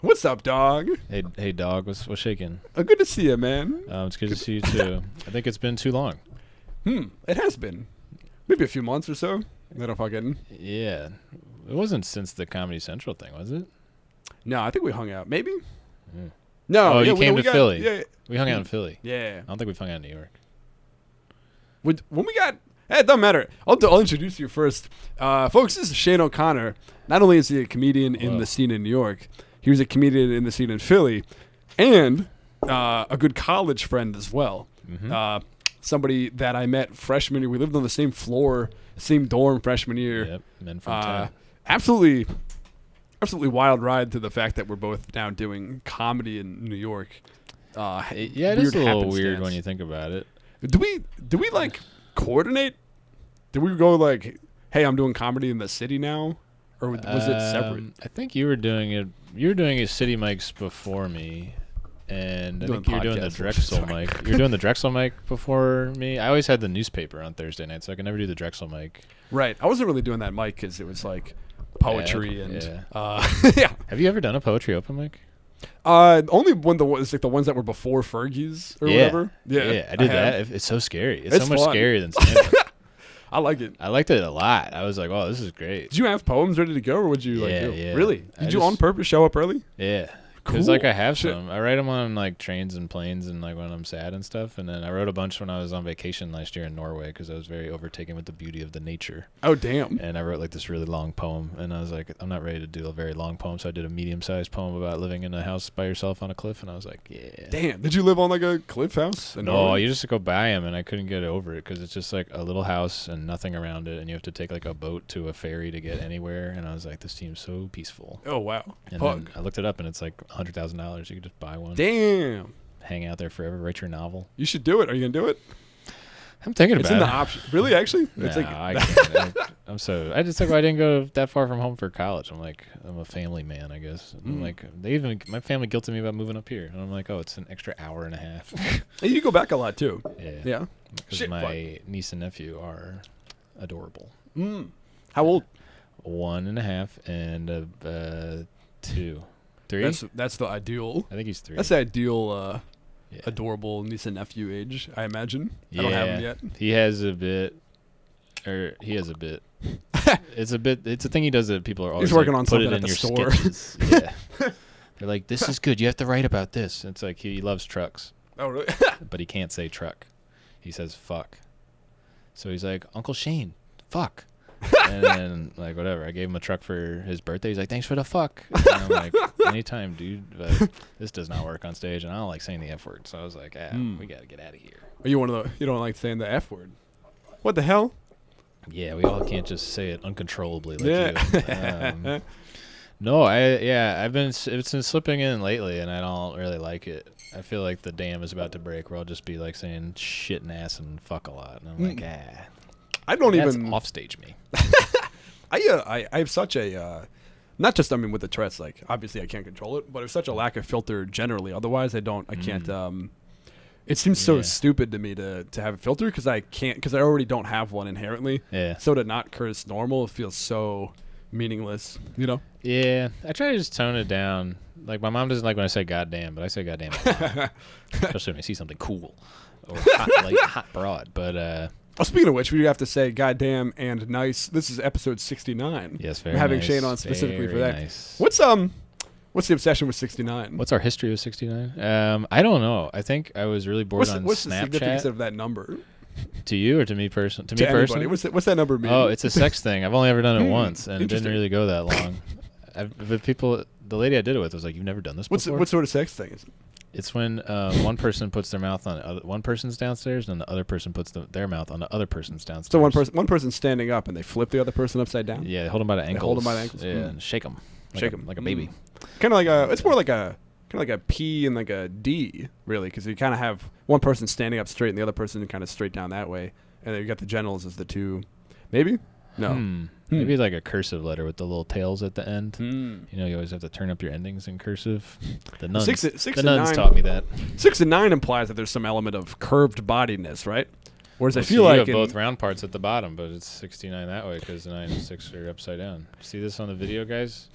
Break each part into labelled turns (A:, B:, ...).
A: What's up, dog?
B: Hey, dog. What's shaking?
A: Good to see you, man.
B: It's good to see you too. I think it's been too long.
A: It has been. Maybe a few months or so. I don't fucking.
B: Yeah, it wasn't since the Comedy Central thing, was it?
A: No, I think we hung out. Maybe.
B: Mm.
A: No.
B: Oh,
A: yeah,
B: you came to Philly.
A: Yeah.
B: We hung out in Philly.
A: Yeah.
B: I don't think we've hung out in New York.
A: When we got. Hey, it doesn't matter. I'll introduce you first. Folks, this is Shane O'Connor. Not only is he a comedian in the scene in New York, he was a comedian in the scene in Philly, and a good college friend as well.
B: Mm-hmm.
A: Somebody that I met freshman year. We lived on the same floor, same dorm freshman year.
B: Yep, men from town.
A: Absolutely wild ride to the fact that we're both now doing comedy in New York.
B: It is a little weird when you think about it.
A: Do we like coordinate? Did we go like, hey, I'm doing comedy in the city now, or was it separate?
B: I think you were doing it. You were doing a city mics before me, and I think you were doing the Drexel mic. You were doing the Drexel mic before me. I always had the newspaper on Thursday night, so I could never do the Drexel mic.
A: Right. I wasn't really doing that mic because it was like poetry and
B: yeah. Have you ever done a poetry open mic?
A: Only when it's like the ones that were before Fergie's or whatever.
B: Yeah, I did that. It's so scary. It's so much
A: fun.
B: scarier than stand-up.
A: I like it.
B: I liked it a lot. I was like, oh, this is great.
A: Did you have poems ready to go, or would you do?
B: Yeah.
A: Really? Did you on purpose show up early?
B: Yeah. Because like I have some. I write them on like trains and planes and like when I'm sad and stuff. And then I wrote a bunch when I was on vacation last year in Norway because I was very overtaken with the beauty of the nature.
A: Oh, damn.
B: And I wrote like this really long poem. And I was like, I'm not ready to do a very long poem. So I did a medium-sized poem about living in a house by yourself on a cliff. And I was like, yeah.
A: Damn. Did you live on like a cliff house?
B: No, you just go by them. And I couldn't get over it because it's just like a little house and nothing around it. And you have to take like a boat to a ferry to get anywhere. And I was like, this seems so peaceful.
A: Oh, wow.
B: And then I looked it up and it's like $100,000. You could just buy one.
A: Damn.
B: Hang out there forever. Write your novel.
A: You should do it. Are you gonna do it?
B: I'm thinking about it.
A: It's in the option. Really? Actually?
B: No,
A: it's like
B: I can't. I just think I didn't go that far from home for college. I'm a family man, I guess. I'm like, my family guilted me about moving up here, and I'm like, oh, it's an extra hour and a half.
A: And you go back a lot too.
B: Yeah. Because my niece and nephew are adorable.
A: How old?
B: 1.5 and 2. 3?
A: That's the ideal.
B: I think he's 3.
A: That's the ideal adorable niece and nephew age, I imagine.
B: Yeah.
A: I don't have him yet.
B: He has a bit. It's a thing he does that people are always
A: He's working
B: like,
A: on
B: put
A: something
B: it
A: at
B: in
A: the
B: your
A: store.
B: sketches. Yeah. They're like, this is good. You have to write about this. It's like he loves trucks.
A: Oh, really?
B: But he can't say truck. He says fuck. So he's like, Uncle Shane, fuck. And then, like, whatever. I gave him a truck for his birthday. He's like, thanks for the fuck. And I'm like, anytime, dude. But this does not work on stage, and I don't like saying the F word. So I was like, we got to get out of here.
A: Are you you don't like saying the F word? What the hell?
B: Yeah, we all can't just say it uncontrollably like
A: you.
B: No, it's been slipping in lately, and I don't really like it. I feel like the dam is about to break, where I'll just be like saying shit and ass and fuck a lot, and I'm like,
A: I don't
B: that's
A: even
B: offstage me.
A: I have such a not just with the Tourette's, like obviously I can't control it, but it's such a lack of filter generally. Otherwise, I can't. It seems so stupid to me to have a filter because I already don't have one inherently.
B: Yeah.
A: So to not curse normal feels so meaningless, you know?
B: Yeah, I try to just tone it down. Like my mom doesn't like when I say goddamn, but I say goddamn a lot. Especially when I see something cool or hot broad. But
A: speaking of which, we have to say goddamn and nice. This is episode 69.
B: Yes, very
A: We're having
B: nice.
A: Shane on specifically for that.
B: Nice.
A: What's the obsession with 69?
B: What's our history with 69? I don't know. I think I was really bored on
A: what's
B: Snapchat.
A: the significance of that number?
B: To you or to me personally?
A: To me personally. What's that number mean?
B: Oh, it's a sex thing. I've only ever done it once, and it didn't really go that long. The lady I did it with was like, "You've never done this before."
A: What sort of sex thing is it?
B: It's when one person puts their mouth on one person's downstairs, and the other person puts their mouth on the other person's downstairs.
A: So one person's standing up, and they flip the other person upside down.
B: Yeah, they hold them by the ankles.
A: Yeah,
B: and shake them. Like a baby.
A: Kind of like it's more like a P and like a D, really, because you kind of have one person standing up straight and the other person kind of straight down that way, and then you got the genitals as the two. Maybe. No.
B: Maybe like a cursive letter with the little tails at the end. You know, you always have to turn up your endings in cursive. The nuns, the nuns taught me that.
A: 6 and 9 implies that there's some element of curved bodiness, right? Whereas I feel
B: you
A: like
B: have both round parts at the bottom, but it's 69 that way because the 9 and 6 are upside down. See this on the video, guys?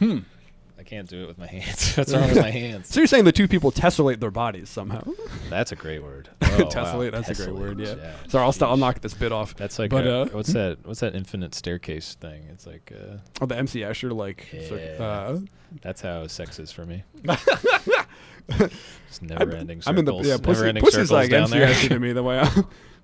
B: I can't do it with my hands. What's wrong with my hands?
A: So you're saying the two people tessellate their bodies somehow?
B: That's a great word.
A: Tessellate, that's a great word. Yeah. Sorry, I'll knock this bit off.
B: That's like what's that infinite staircase thing? It's like
A: the MC Escher
B: that's how sex is for me. Just never-ending circles.
A: I'm in the pussy's like MC Escher to me the way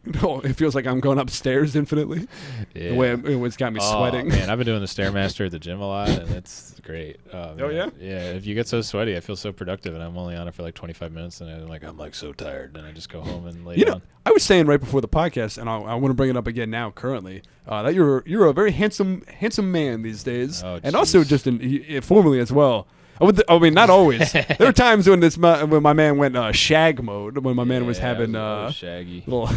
A: it feels like I'm going upstairs infinitely.
B: Yeah.
A: The way it's got me sweating.
B: Man, I've been doing the Stairmaster at the gym a lot, and it's great.
A: Oh yeah?
B: Yeah, if you get so sweaty, I feel so productive, and I'm only on it for like 25 minutes, and I'm like so tired, and I just go home and lay down.
A: I was saying right before the podcast, and I want to bring it up again now currently, that you're a very handsome man these days, and also just formerly as well. I mean, not always. There were times when when my man went shag mode, when my man was having
B: shaggy.
A: Little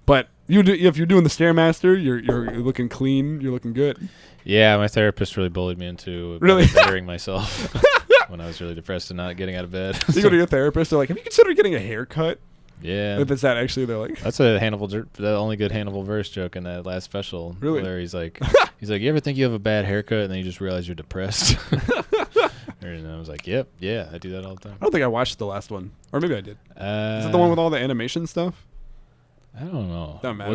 A: but if you're doing the Stairmaster, you're looking clean. You're looking good.
B: Yeah, my therapist really bullied me into bettering myself when I was really depressed and not getting out of bed.
A: You go to your therapist. They're like, "Have you considered getting a haircut?"
B: Yeah,
A: if it's that actually, they're like,
B: that's the only good Hannibal verse joke in that last special.
A: Really?
B: Where he's like, you ever think you have a bad haircut and then you just realize you're depressed? And I was like, yep, yeah, I do that all the time.
A: I don't think I watched the last one, or maybe I did. Is it the one with all the animation stuff?
B: I don't know.
A: Doesn't matter.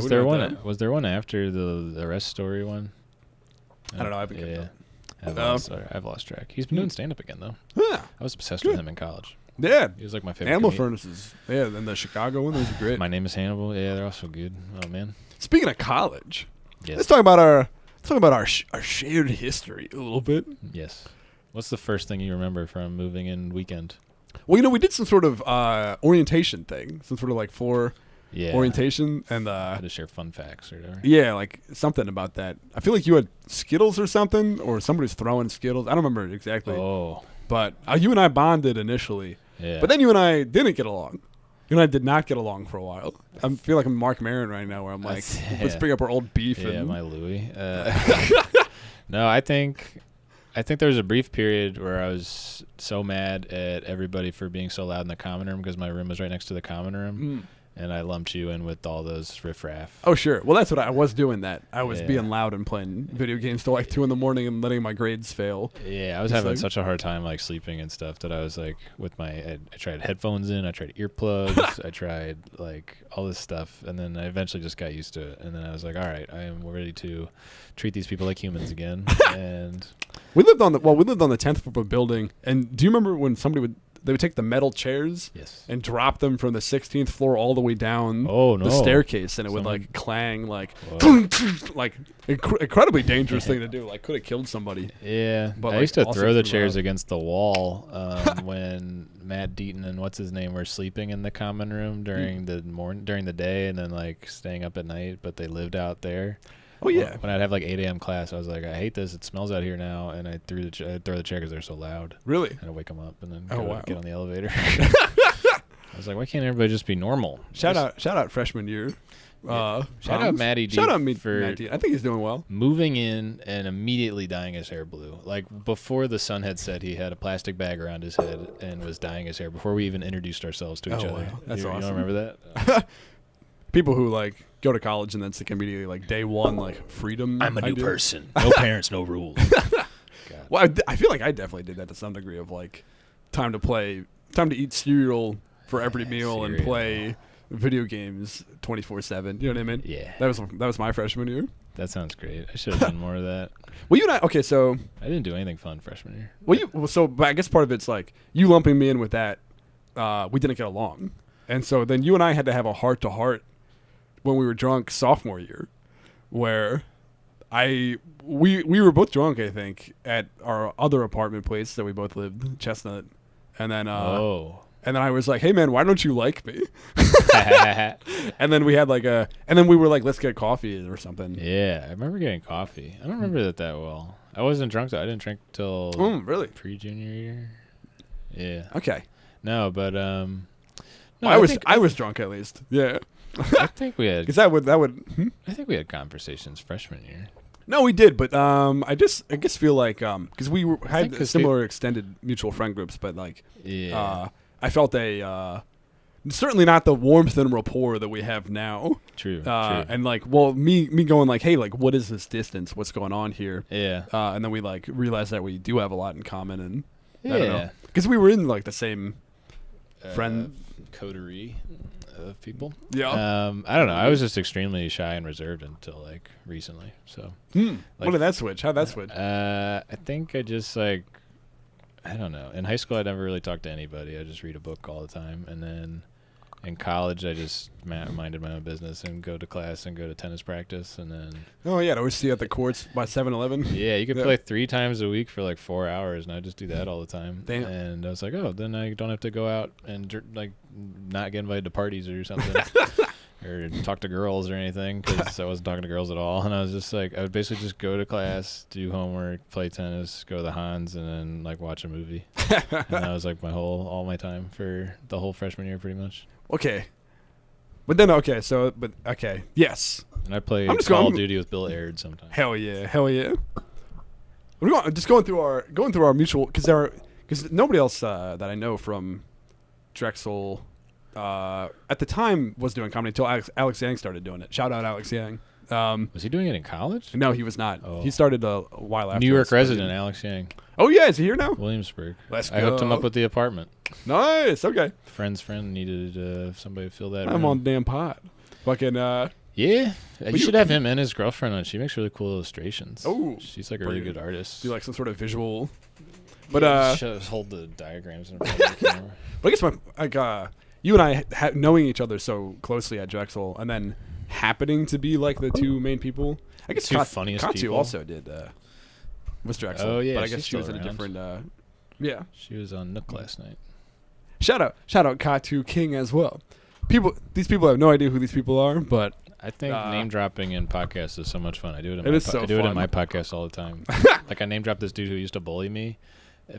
B: Was there one after the arrest story one?
A: I don't know. I haven't kept up.
B: I've lost track. He's been doing stand up again though.
A: Yeah.
B: I was obsessed with him in college.
A: Yeah,
B: he was like my favorite.
A: Animal Furnaces. Yeah, and the Chicago one, those are great.
B: My Name is Hannibal. Yeah, they're also good. Oh man.
A: Speaking of college,
B: yes.
A: Let's talk about our shared history a little bit.
B: Yes. What's the first thing you remember from moving in weekend?
A: Well, we did some sort of orientation thing, some sort of like floor orientation, and
B: had to share fun facts or whatever.
A: Yeah, like something about that. I feel like you had Skittles or something, or somebody was throwing Skittles. I don't remember exactly.
B: Oh.
A: But you and I bonded initially.
B: Yeah.
A: But then you and I didn't get along. You and I did not get along for a while. I feel like I'm Mark Maron right now, where I'm like, let's bring up our old beef.
B: Yeah, my Louie. No, I think there was a brief period where I was so mad at everybody for being so loud in the common room because my room was right next to the common room. And I lumped you in with all those riffraff.
A: Oh, sure. Well, that's what I was doing that. I was being loud and playing video games till like 2 a.m. and letting my grades fail.
B: Yeah, I was having such a hard time like sleeping and stuff that I was like I tried headphones in, I tried earplugs, I tried like all this stuff. And then I eventually just got used to it. And then I was like, all right, I am ready to treat these people like humans again. And
A: we lived on the 10th floor of a building. And do you remember when they would take the metal chairs and drop them from the 16th floor all the way down the staircase, and it would like clang like incredibly dangerous thing to do. Like could have killed somebody.
B: Yeah, but I used to throw the chairs against the wall when Matt Deaton and what's his name were sleeping in the common room during the day, and then like staying up at night. But they lived out there.
A: Oh yeah.
B: When I'd have like 8 a.m. class, I was like, I hate this. It smells out here now, and I'd throw the chair because they're so loud.
A: Really?
B: And I'd wake them up and then get on the elevator. I was like, why can't everybody just be normal?
A: Shout out freshman year.
B: Shout out Matty D.
A: Shout out for I think he's doing well.
B: Moving in and immediately dyeing his hair blue. Like before the sun had set, he had a plastic bag around his head and was dyeing his hair before we even introduced ourselves to each other.
A: Wow. That's awesome.
B: You don't remember that?
A: People who like go to college and then it's like immediately like day one like freedom.
B: I'm a new person. No parents, no rules.
A: Well, I feel like I definitely did that to some degree of like time to eat cereal for every meal and play video games 24/7. You know what I mean?
B: Yeah.
A: That was my freshman year.
B: That sounds great. I should have done more of that.
A: Well, you and I so
B: I didn't do anything fun freshman year.
A: But I guess part of it's like you lumping me in with that. We didn't get along, and so then you and I had to have a heart to heart when we were drunk sophomore year, where we were both drunk, I think, at our other apartment place that we both lived, Chestnut, and then I was like, hey man, why don't you like me? And then we had and then we were like, let's get coffee or something.
B: Yeah, I remember getting coffee. I don't remember that well. I wasn't drunk though. I didn't drink till
A: really
B: pre-junior year. Yeah.
A: Okay.
B: No, but
A: no, I was drunk at least. Yeah.
B: I think we had.
A: Because that would.
B: I think we had conversations freshman year.
A: No, we did, but I guess feel like because had similar extended mutual friend groups, but like I felt certainly not the warmth and rapport that we have now.
B: True.
A: And like, well, me going like, hey, like, what is this distance? What's going on here?
B: Yeah.
A: And then we like realized that we do have a lot in common, and
B: Yeah.
A: I don't know, because we were in like the same friend
B: coterie of people.
A: Yeah.
B: I don't know. I was just extremely shy and reserved until like recently. So.
A: What did that switch? How'd that switch?
B: I think I just like, I don't know. In high school, I never really talked to anybody. I just read a book all the time, and then in college, I just minded my own business and go to class and go to tennis practice, and then.
A: Oh yeah, to always see you at the courts by 7-Eleven.
B: Yeah, you could play 3 times a week for like 4 hours, and I just do that all the time.
A: Damn.
B: And I was like, oh, then I don't have to go out and like not get invited to parties or something, or talk to girls or anything, because I wasn't talking to girls at all. And I was just like, I would basically just go to class, do homework, play tennis, go to the Hans, and then like watch a movie. And that was like all my time for the whole freshman year, pretty much.
A: Okay. But then okay, yes.
B: And I play
A: I'm just
B: Call
A: going-
B: of Duty with Bill Aird sometimes.
A: Hell yeah. We're just going through our mutual, because nobody else that I know from Drexel at the time was doing comedy until Alex Yang started doing it. Shout out Alex Yang.
B: Was he doing it in college?
A: No, he was not.
B: Oh.
A: He started a while after.
B: New York resident Alex Yang,
A: Oh yeah, is he here now?
B: Williamsburg.
A: Let's
B: I hooked him
A: go.
B: up with the apartment.
A: Nice. Okay.
B: Friend's friend needed somebody to fill that
A: I'm
B: room.
A: on damn pot. Fucking.
B: Yeah, you should have him and his girlfriend on. She makes really cool illustrations.
A: Oh,
B: she's like a really good artist.
A: Do like some sort of visual. But
B: hold the diagrams in front of the camera.
A: But I guess you and I knowing each other so closely at Drexel, and then happening to be like the two main people. I guess
B: Two funniest
A: Katsu
B: people.
A: also did was Drexel.
B: Oh, yeah,
A: but I guess
B: she's
A: she was
B: still
A: in a
B: around.
A: different. Yeah.
B: She was on Nook last night.
A: Shout out Katu King as well. These people have no idea who these people are, but
B: I think name dropping in podcasts is so much fun. I do it.
A: It is so
B: I do it
A: fun.
B: in my podcast all the time. Like I name dropped this dude who used to bully me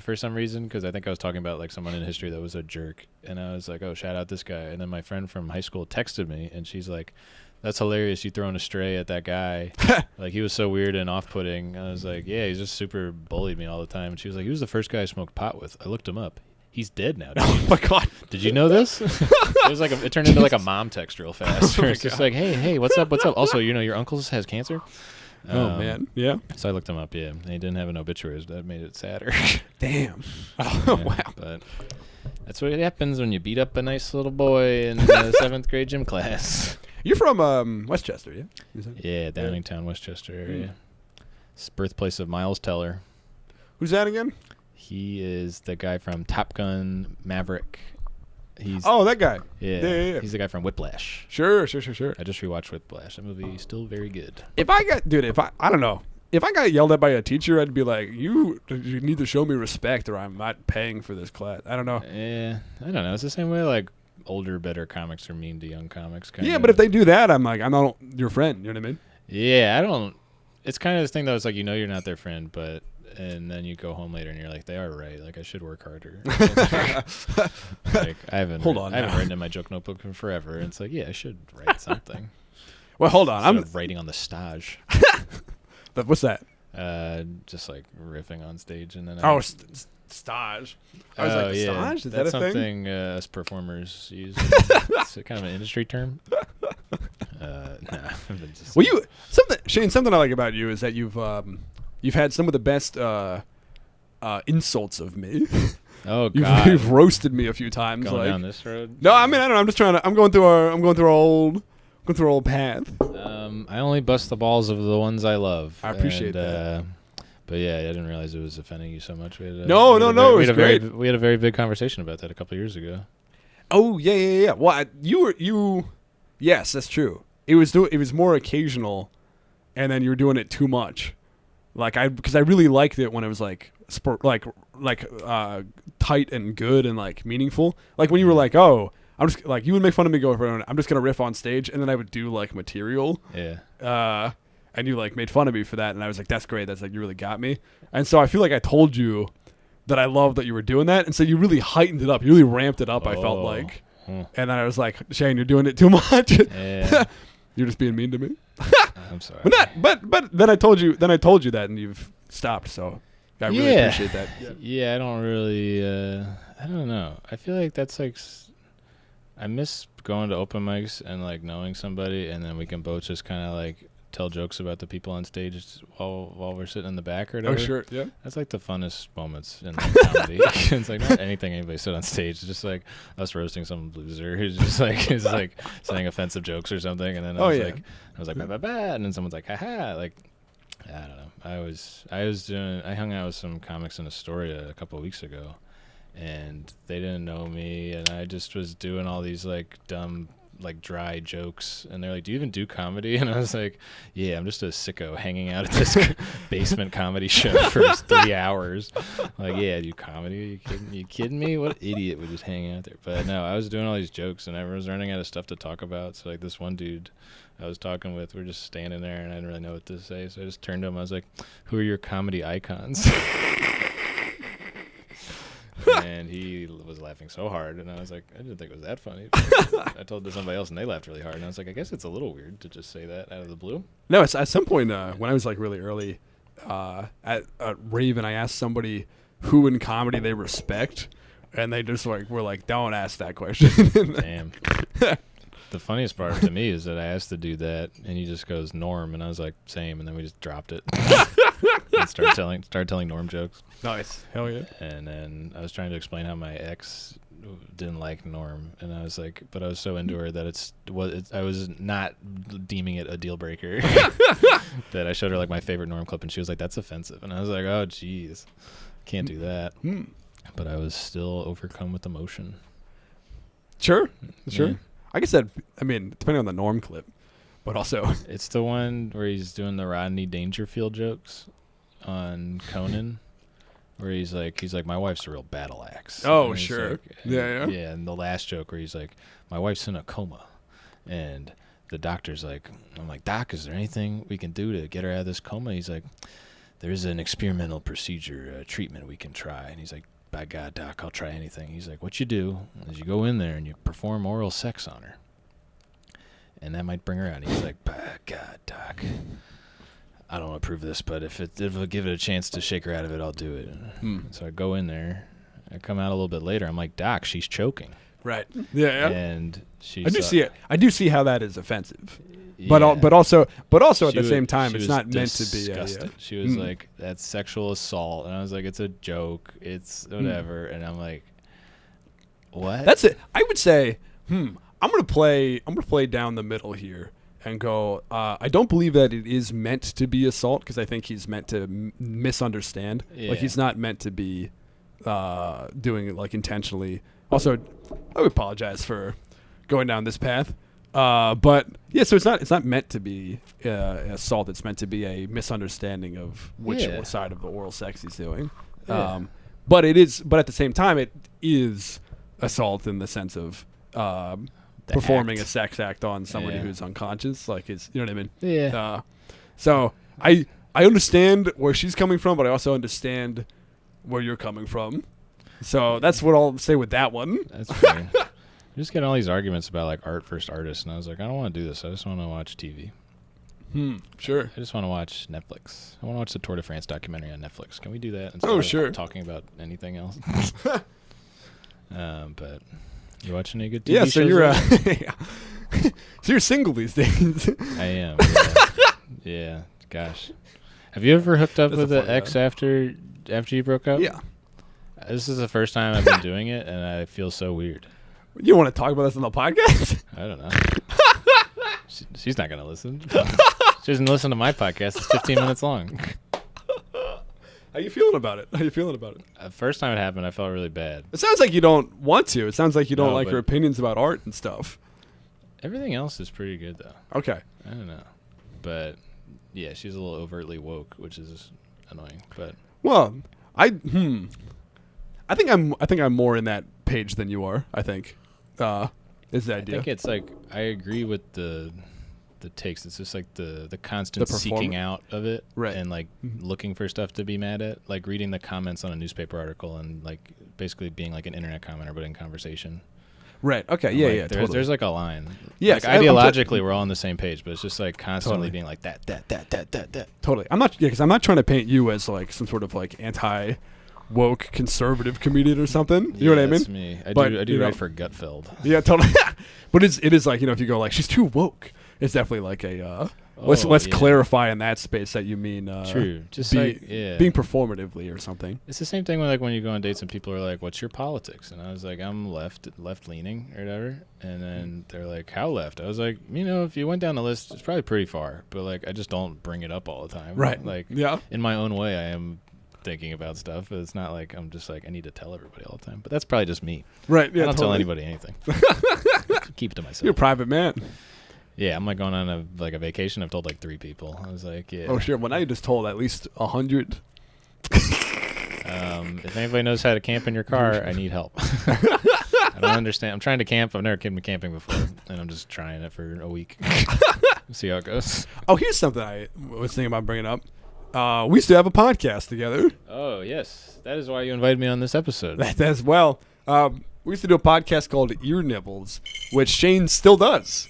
B: for some reason, because I think I was talking about like someone in history that was a jerk, and I was like, oh, shout out this guy. And then my friend from high school texted me, and she's like, that's hilarious, you throwing a stray at that guy. Like he was so weird and off-putting. I was like, yeah, he's just super bullied me all the time. And she was like, he was the first guy I smoked pot with. I looked him up. He's dead now.
A: oh my god.
B: Did you know this? It was like it turned into like a mom text real fast.
A: Oh my
B: It's just
A: God.
B: like, hey, what's up? Also, your uncle has cancer.
A: Oh man. Yeah.
B: So I looked him up. Yeah, and he didn't have an obituary. So that made it sadder.
A: Damn. Oh
B: Yeah,
A: wow.
B: But that's what happens when you beat up a nice little boy in the 7th grade gym class.
A: You're from Westchester, yeah? Is that-
B: Yeah, Downingtown, Westchester area. It's birthplace of Miles Teller.
A: Who's that again?
B: He is the guy from Top Gun Maverick. He's
A: Oh, that guy.
B: yeah,
A: yeah.
B: He's the guy from Whiplash.
A: Sure.
B: I just rewatched Whiplash. That movie is still very good.
A: If I don't know. If I got yelled at by a teacher, I'd be like, you need to show me respect or I'm not paying for this class. I don't know.
B: Yeah, I don't know. It's the same way like older, better comics are mean to young comics.
A: Yeah, but if they do that, I'm like, I'm not your friend. You know what I mean?
B: Yeah, I don't. It's kind of this thing that it's like you're not their friend, but and then you go home later and you're like, they are right. Like I should work harder. Like I haven't written in my joke notebook in forever. And it's like, yeah, I should write something.
A: Well, hold on.
B: Instead
A: I'm
B: of writing on the stage.
A: What's that?
B: Just like riffing on stage and then.
A: Stage. I was like, stage? Is
B: That's
A: that a thing?
B: something us performers use. It's kind of an industry term. Nah.
A: Well, Shane, something I like about you is that you've had some of the best insults of me.
B: Oh God.
A: You've roasted me a few times.
B: Going
A: like,
B: down this road.
A: no, I mean I don't know. I'm just trying to. I'm going through our old path.
B: I only bust the balls of the ones I love.
A: I appreciate that.
B: But yeah, I didn't realize it was offending you so much. We had
A: No, it was great.
B: We had a very big conversation about that a couple of years ago.
A: Oh yeah. Well, you. Yes, that's true. It was more occasional, and then you were doing it too much. Because I really liked it when it was like tight and good and like meaningful. Like when you were like, oh, I'm just like you would make fun of me I'm just gonna riff on stage, and then I would do like material.
B: Yeah.
A: And you like made fun of me for that, and I was like, that's great. That's like you really got me. And so I feel like I told you that I loved that you were doing that, and so you really heightened it up. You really ramped it up. I felt like, and then I was like, Shane, you're doing it too much.
B: Yeah.
A: You're just being mean to me.
B: I'm sorry.
A: But then I told you that, and you've stopped. So I really appreciate that.
B: Yeah, I don't really. I don't know. I feel like that's like. I miss going to open mics and like knowing somebody, and then we can both just kind of like tell jokes about the people on stage while we're sitting in the back or whatever.
A: Oh, sure. Yeah.
B: That's like the funnest moments in like, comedy. It's like not anything anybody said on stage. It's just like us roasting some loser who's just like saying offensive jokes or something, and then I was like bah, bah, bah, and then someone's like haha, like I don't know. I hung out with some comics in Astoria a couple of weeks ago, and they didn't know me, and I just was doing all these like dumb, like dry jokes, and they're like, do you even do comedy? And I was like, yeah, I'm just a sicko hanging out at this basement comedy show for 3 hours. Like, yeah, I do comedy. You kidding me? What idiot would just hang out there? But no, I was doing all these jokes, and everyone was running out of stuff to talk about. So like this one dude I was talking with, we're just standing there, and I didn't really know what to say, so I just turned to him. I was like, who are your comedy icons? And he was laughing so hard, and I was like, I didn't think it was that funny. I told it to somebody else, and they laughed really hard, and I was like, I guess it's a little weird to just say that out of the blue.
A: No, it's, at some point when I was like really early at Raven, I asked somebody who in comedy they respect, and they just like were like, don't ask that question.
B: Damn. The funniest part to me is that I asked the dude that, and he just goes Norm, and I was like, same, and then we just dropped it. And started telling Norm jokes.
A: Nice. Hell yeah.
B: And then I was trying to explain how my ex didn't like Norm, and I was like, but I was so into her that I was not deeming it a deal breaker. That I showed her like my favorite Norm clip, and she was like, that's offensive, and I was like, oh jeez, can't do that. But I was still overcome with emotion. Sure.
A: Yeah. I guess that, I mean, depending on the Norm clip, but also
B: it's the one where he's doing the Rodney Dangerfield jokes on Conan, where he's like, my wife's a real battle axe.
A: Oh, sure.
B: Like,
A: yeah.
B: And the last joke where he's like, my wife's in a coma, and the doctor's like, I'm like, Doc, is there anything we can do to get her out of this coma? He's like, there's an experimental procedure, treatment we can try. And he's like, by God, Doc, I'll try anything. He's like, what you do is you go in there and you perform oral sex on her, and that might bring her out. And he's like, by God, Doc, I don't approve of this, but if it'll give it a chance to shake her out of it, I'll do it. So I go in there. I come out a little bit later. I'm like, Doc, she's choking.
A: Right. Yeah.
B: And
A: I do see it. I do see how that is offensive. Yeah. But also at the same time, it's not meant to be. Yeah.
B: She was like, that's sexual assault, and I was like, it's a joke. It's whatever. And I'm like, what?
A: That's it. I would say, I'm gonna play down the middle here and go, I don't believe that it is meant to be assault, because I think he's meant to misunderstand. Yeah. Like, he's not meant to be doing it like intentionally. Also, I would apologize for going down this path. But yeah, so it's not meant to be assault. It's meant to be a misunderstanding of which side of the oral sex he's doing. Yeah. But at the same time, it is assault in the sense of performing a sex act on somebody who's unconscious. Like, it's, you know what I mean? Yeah. So I understand where she's coming from, but I also understand where you're coming from. So that's what I'll say with that one.
B: That's fair. You just get all these arguments about like art versus artist, and I was like, I don't want to do this. I just want to watch TV.
A: Sure.
B: I just want to watch Netflix. I want to watch the Tour de France documentary on Netflix. Can we do that instead of talking about anything else? But you watching any good TV shows?
A: So you're single these days.
B: I am. Yeah. Gosh. Have you ever hooked up with an ex after you broke up?
A: Yeah.
B: This is the first time I've been doing it, and I feel so weird.
A: You want to talk about this on the podcast?
B: I don't know. She's not going to listen. She doesn't listen to my podcast. It's 15 minutes long.
A: How you feeling about it?
B: The first time it happened, I felt really bad.
A: It sounds like you don't want to. It sounds like you don't like her opinions about art and stuff.
B: Everything else is pretty good, though.
A: Okay.
B: I don't know. But, yeah, she's a little overtly woke, which is annoying. But
A: well, I think I'm more in that page than you are, I think. Is the idea.
B: I think it's like, I agree with the takes. It's just like the constant seeking out of it,
A: right?
B: And like looking for stuff to be mad at, like reading the comments on a newspaper article and like basically being like an internet commenter but in conversation.
A: Right. Okay.
B: And
A: yeah.
B: Like,
A: yeah. Totally.
B: There's like a line.
A: Yes.
B: Like ideologically, we're all on the same page, but it's just like constantly being like that.
A: Totally. I'm not. Yeah. Because I'm not trying to paint you as like some sort of like anti woke conservative comedian or something. You know what I mean?
B: That's me. I
A: But,
B: do
A: you know-
B: write for Gutfeld.
A: Yeah, totally. But it is like, if you go like she's too woke, it's definitely like a let's
B: yeah.
A: clarify in that space that you mean
B: True. Just
A: being
B: being
A: performatively or something.
B: It's the same thing when you go on dates and people are like, "What's your politics?" And I was like, "I'm left leaning or whatever." And then they're like, "How left?" I was like, "If you went down the list, it's probably pretty far, but like I just don't bring it up all the time."
A: Right.
B: Like
A: Yeah.
B: in my own way, I am thinking about stuff. But it's not like I'm just like I need to tell everybody all the time. But that's probably just me.
A: Right. Yeah.
B: I don't tell
A: totally.
B: anybody anything. Keep it to myself.
A: You're a private man.
B: Yeah, I'm like going on a vacation. I've told like 3 people. I was like, yeah.
A: Oh sure. Well, now you just told at least 100.
B: If anybody knows how to camp in your car, I need help. I don't understand. I'm trying to camp. I've never been camping before, and I'm just trying it for a week. See how it goes.
A: Oh, here's something I was thinking about bringing up. We used to have a podcast together.
B: Oh yes, that is why you invited me on this episode.
A: That as well. We used to do a podcast called Ear Nibbles, which Shane still does,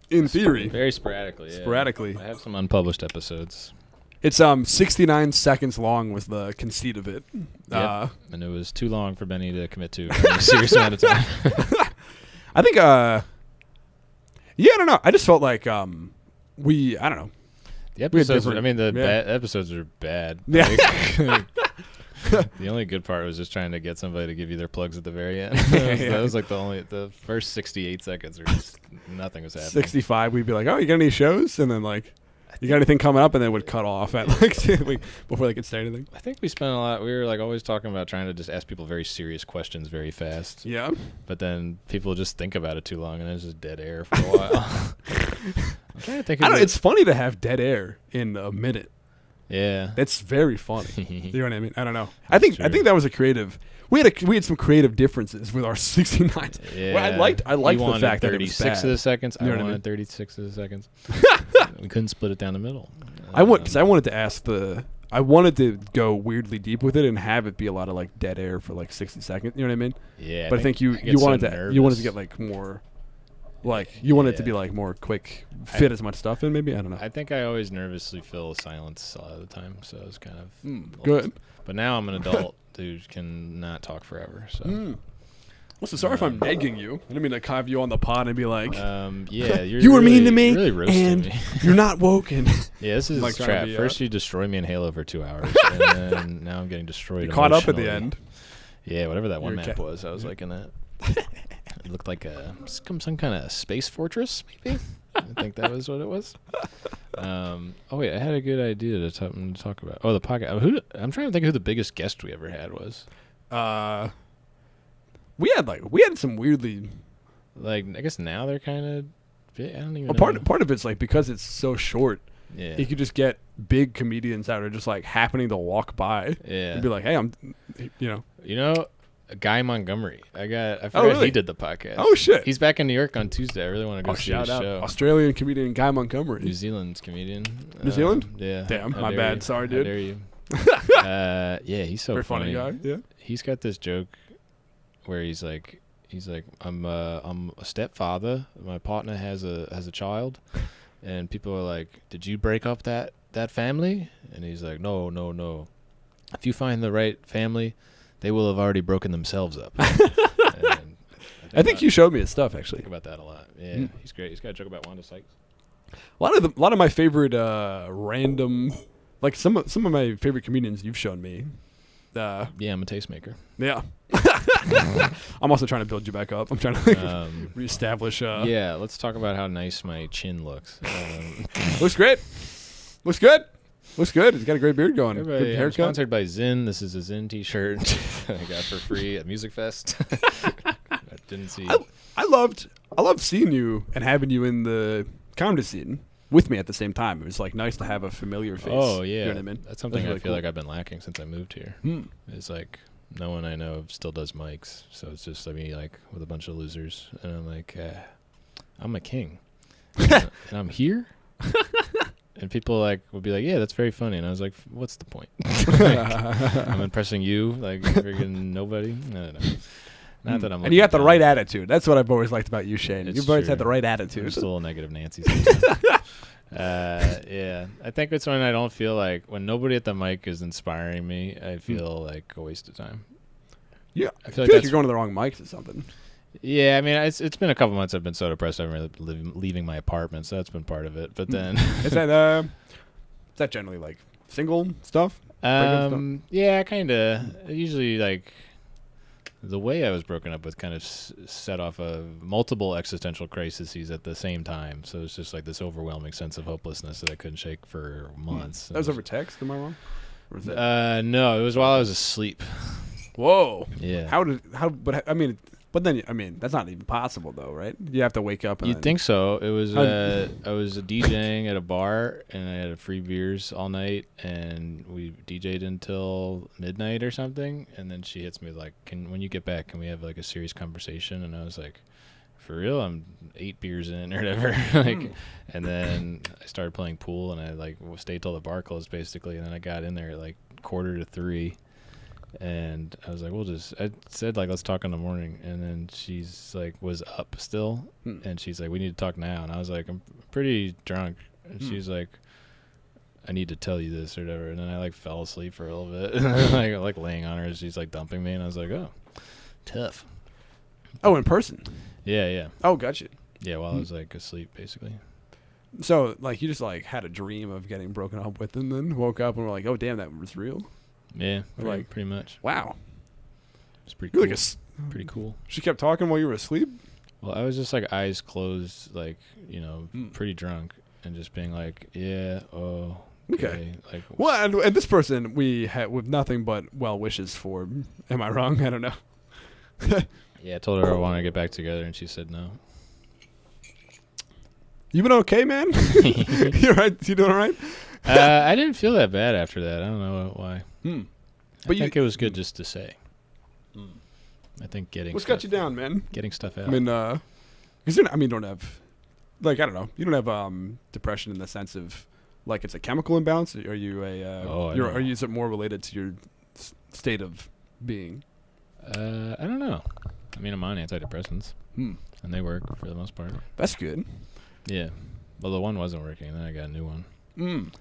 A: in theory.
B: Very sporadically. Yeah.
A: Sporadically.
B: I have some unpublished episodes.
A: It's 69 seconds long was the conceit of it.
B: Yep. And it was too long for Benny to commit to a serious amount of time.
A: I think, I don't know. I just felt like I don't know.
B: The episodes,
A: different-
B: the
A: yeah.
B: episodes are bad.
A: Yeah.
B: The only good part was just trying to get somebody to give you their plugs at the very end.
A: Yeah.
B: That was like the first 68 seconds were just nothing was happening.
A: 65, we'd be like, oh, you got any shows? And then like, you got anything coming up? And then it would cut off at like before they could say anything.
B: I think we spent a lot. We were like always talking about trying to just ask people very serious questions very fast.
A: Yeah.
B: But then people just think about it too long, and it's just dead air for a while. I'm trying to think.
A: It's funny to have dead air in a minute.
B: Yeah.
A: It's very funny. You know what I mean? I don't know. I think
B: True.
A: that was a creative. We had some creative differences with our 69.
B: Yeah.
A: Well, I liked
B: You
A: the
B: wanted
A: fact that it was
B: 36
A: bad.
B: of the seconds.
A: You know
B: I
A: what I
B: wanted
A: mean?
B: 36 of the seconds. We couldn't split it down the middle.
A: I wanted to ask I wanted to go weirdly deep with it and have it be a lot of like dead air for like 60 seconds. You know what I mean?
B: Yeah.
A: But I think you
B: get so
A: wanted to
B: nervous.
A: get like more, like you wanted it to
B: Yeah.
A: be like more quick, fit as much stuff in. Maybe I don't know.
B: I think I always nervously fill silence a lot of the time, so it's kind of
A: Good.
B: But now I'm an adult who can not talk forever. So
A: Well, so sorry if I'm nagging you. I didn't mean to have you on the pod and be like,
B: yeah,
A: you were mean to me,
B: You're really roasting
A: and
B: me.
A: you're not woke. And
B: Yeah, this is
A: like
B: a
A: trying to
B: trap.
A: be,
B: First you destroy me in Halo for 2 hours, and then now I'm getting destroyed.
A: you caught up at the
B: emotionally.
A: end.
B: Yeah, whatever that one
A: You're
B: map was, I was like in that. It looked like some kind of space fortress, maybe. I think that was what it was. Oh wait, I had a good idea to talk about. Oh, the podcast. I'm trying to think who the biggest guest we ever had was.
A: We had some weirdly.
B: Like, I guess now they're kind of. I don't even.
A: Well,
B: know.
A: part of it's like because it's so short.
B: Yeah.
A: You could just get big comedians that are just like happening to walk by.
B: Yeah.
A: And be like, hey, I'm, you know.
B: Guy Montgomery. I forgot
A: really?
B: he did the podcast.
A: Oh shit.
B: He's back in New York on Tuesday. I really want to go see his
A: shout out
B: show.
A: Australian comedian Guy Montgomery.
B: New Zealand's comedian.
A: New Zealand?
B: Yeah.
A: Damn,
B: How
A: my
B: dare
A: bad.
B: you.
A: Sorry,
B: How
A: dude.
B: dare you? Yeah, he's so
A: Very funny guy. Yeah.
B: He's got this joke where he's like, I'm a stepfather. My partner has a child, and people are like, did you break up that family? And he's like, no. If you find the right family, they will have already broken themselves up. And
A: I think you showed me his stuff actually.
B: think about that a lot. Yeah,
A: Mm.
B: he's great. He's got a joke about Wanda Sykes.
A: A lot of my favorite random, like some of my favorite comedians you've shown me.
B: Yeah, I'm a tastemaker.
A: Yeah. I'm also trying to build you back up. I'm trying to reestablish.
B: Yeah, let's talk about how nice my chin looks.
A: Looks great. Looks good. Looks good. He's got a great beard going.
B: Everybody,
A: Good
B: I'm
A: haircut.
B: sponsored by Zinn. This is a Zinn T-shirt I got for free at Music Fest. I didn't see.
A: I loved seeing you and having you in the comedy scene with me at the same time. It was like nice to have a familiar face.
B: Oh yeah,
A: You know what I mean?
B: That's something
A: really
B: I feel
A: cool.
B: like I've been lacking since I moved here. It's like no one I know still does mics, so it's just me like with a bunch of losers, and I'm like, I'm a king, and I'm here. And people like would be like, yeah, that's very funny, and I was like, what's the point? Like, I'm impressing you, like freaking nobody. I don't know. Not that I'm.
A: And you got the
B: looking
A: right
B: down.
A: attitude. That's what I've always liked about you, Shane.
B: It's
A: You've always had
B: true.
A: the right
B: I'm
A: attitude.
B: just a little negative Nancy sometimes. Yeah. I think it's when I don't feel like when nobody at the mic is inspiring me, I feel like a waste of time.
A: Yeah,
B: I
A: I
B: feel
A: feel
B: like
A: like you're going to the wrong mics or something.
B: Yeah, I mean, it's been a couple months. I've been so depressed. I've been really leaving my apartment, so that's been part of it. But then,
A: Is that generally like single stuff? Breakup stuff?
B: yeah, kind of. Usually, like the way I was broken up with, kind of set off multiple existential crises at the same time. So it's just like this overwhelming sense of hopelessness that I couldn't shake for months.
A: That was over text. Am I wrong? Or was that?
B: No, it was while I was asleep.
A: Whoa.
B: Yeah.
A: But I mean, that's not even possible though, right? You have to wake up. And
B: You'd think so. It was I was DJing at a bar and I had free beers all night and we DJ'd until midnight or something. And then she hits me like, when you get back, can we have like a serious conversation? And I was like, for real? I'm 8 beers in or whatever. And then I started playing pool and I like stayed till the bar closed basically. And then I got in there at like 2:45. And I was like, I said, like, let's talk in the morning. And then she's like, was up still. And she's like, we need to talk now. And I was like, I'm pretty drunk. And she's like, I need to tell you this or whatever. And then I like fell asleep for a little bit. And I like laying on her and she's like dumping me. And I was like, oh, tough.
A: Oh, in person?
B: Yeah, yeah.
A: Oh, gotcha.
B: Yeah, while I was like asleep, basically.
A: So, like, you just like had a dream of getting broken up with and then woke up and were like, oh, damn, that was real?
B: Yeah, pretty much.
A: Wow.
B: It's pretty cool.
A: Like
B: pretty cool.
A: She kept talking while you were asleep?
B: Well, I was just like eyes closed, like, pretty drunk and just being like, yeah, oh, okay. Like,
A: well, and this person we had with nothing but well wishes for. Am I wrong? I don't know.
B: Yeah, I told her I want to get back together and she said no.
A: You been okay, man? You're right. You doing all right?
B: I didn't feel that bad after that. I don't know why.
A: But
B: I think it was good just to say. I think
A: what's got you down, man?
B: Getting stuff out.
A: I mean, because you don't have, like, I don't know, you don't have depression in the sense of like it's a chemical imbalance. Are you is it more related to your state of being?
B: I don't know. I mean, I'm on antidepressants, and they work for the most part.
A: That's good.
B: Yeah. Well, the one wasn't working, and then I got a new one.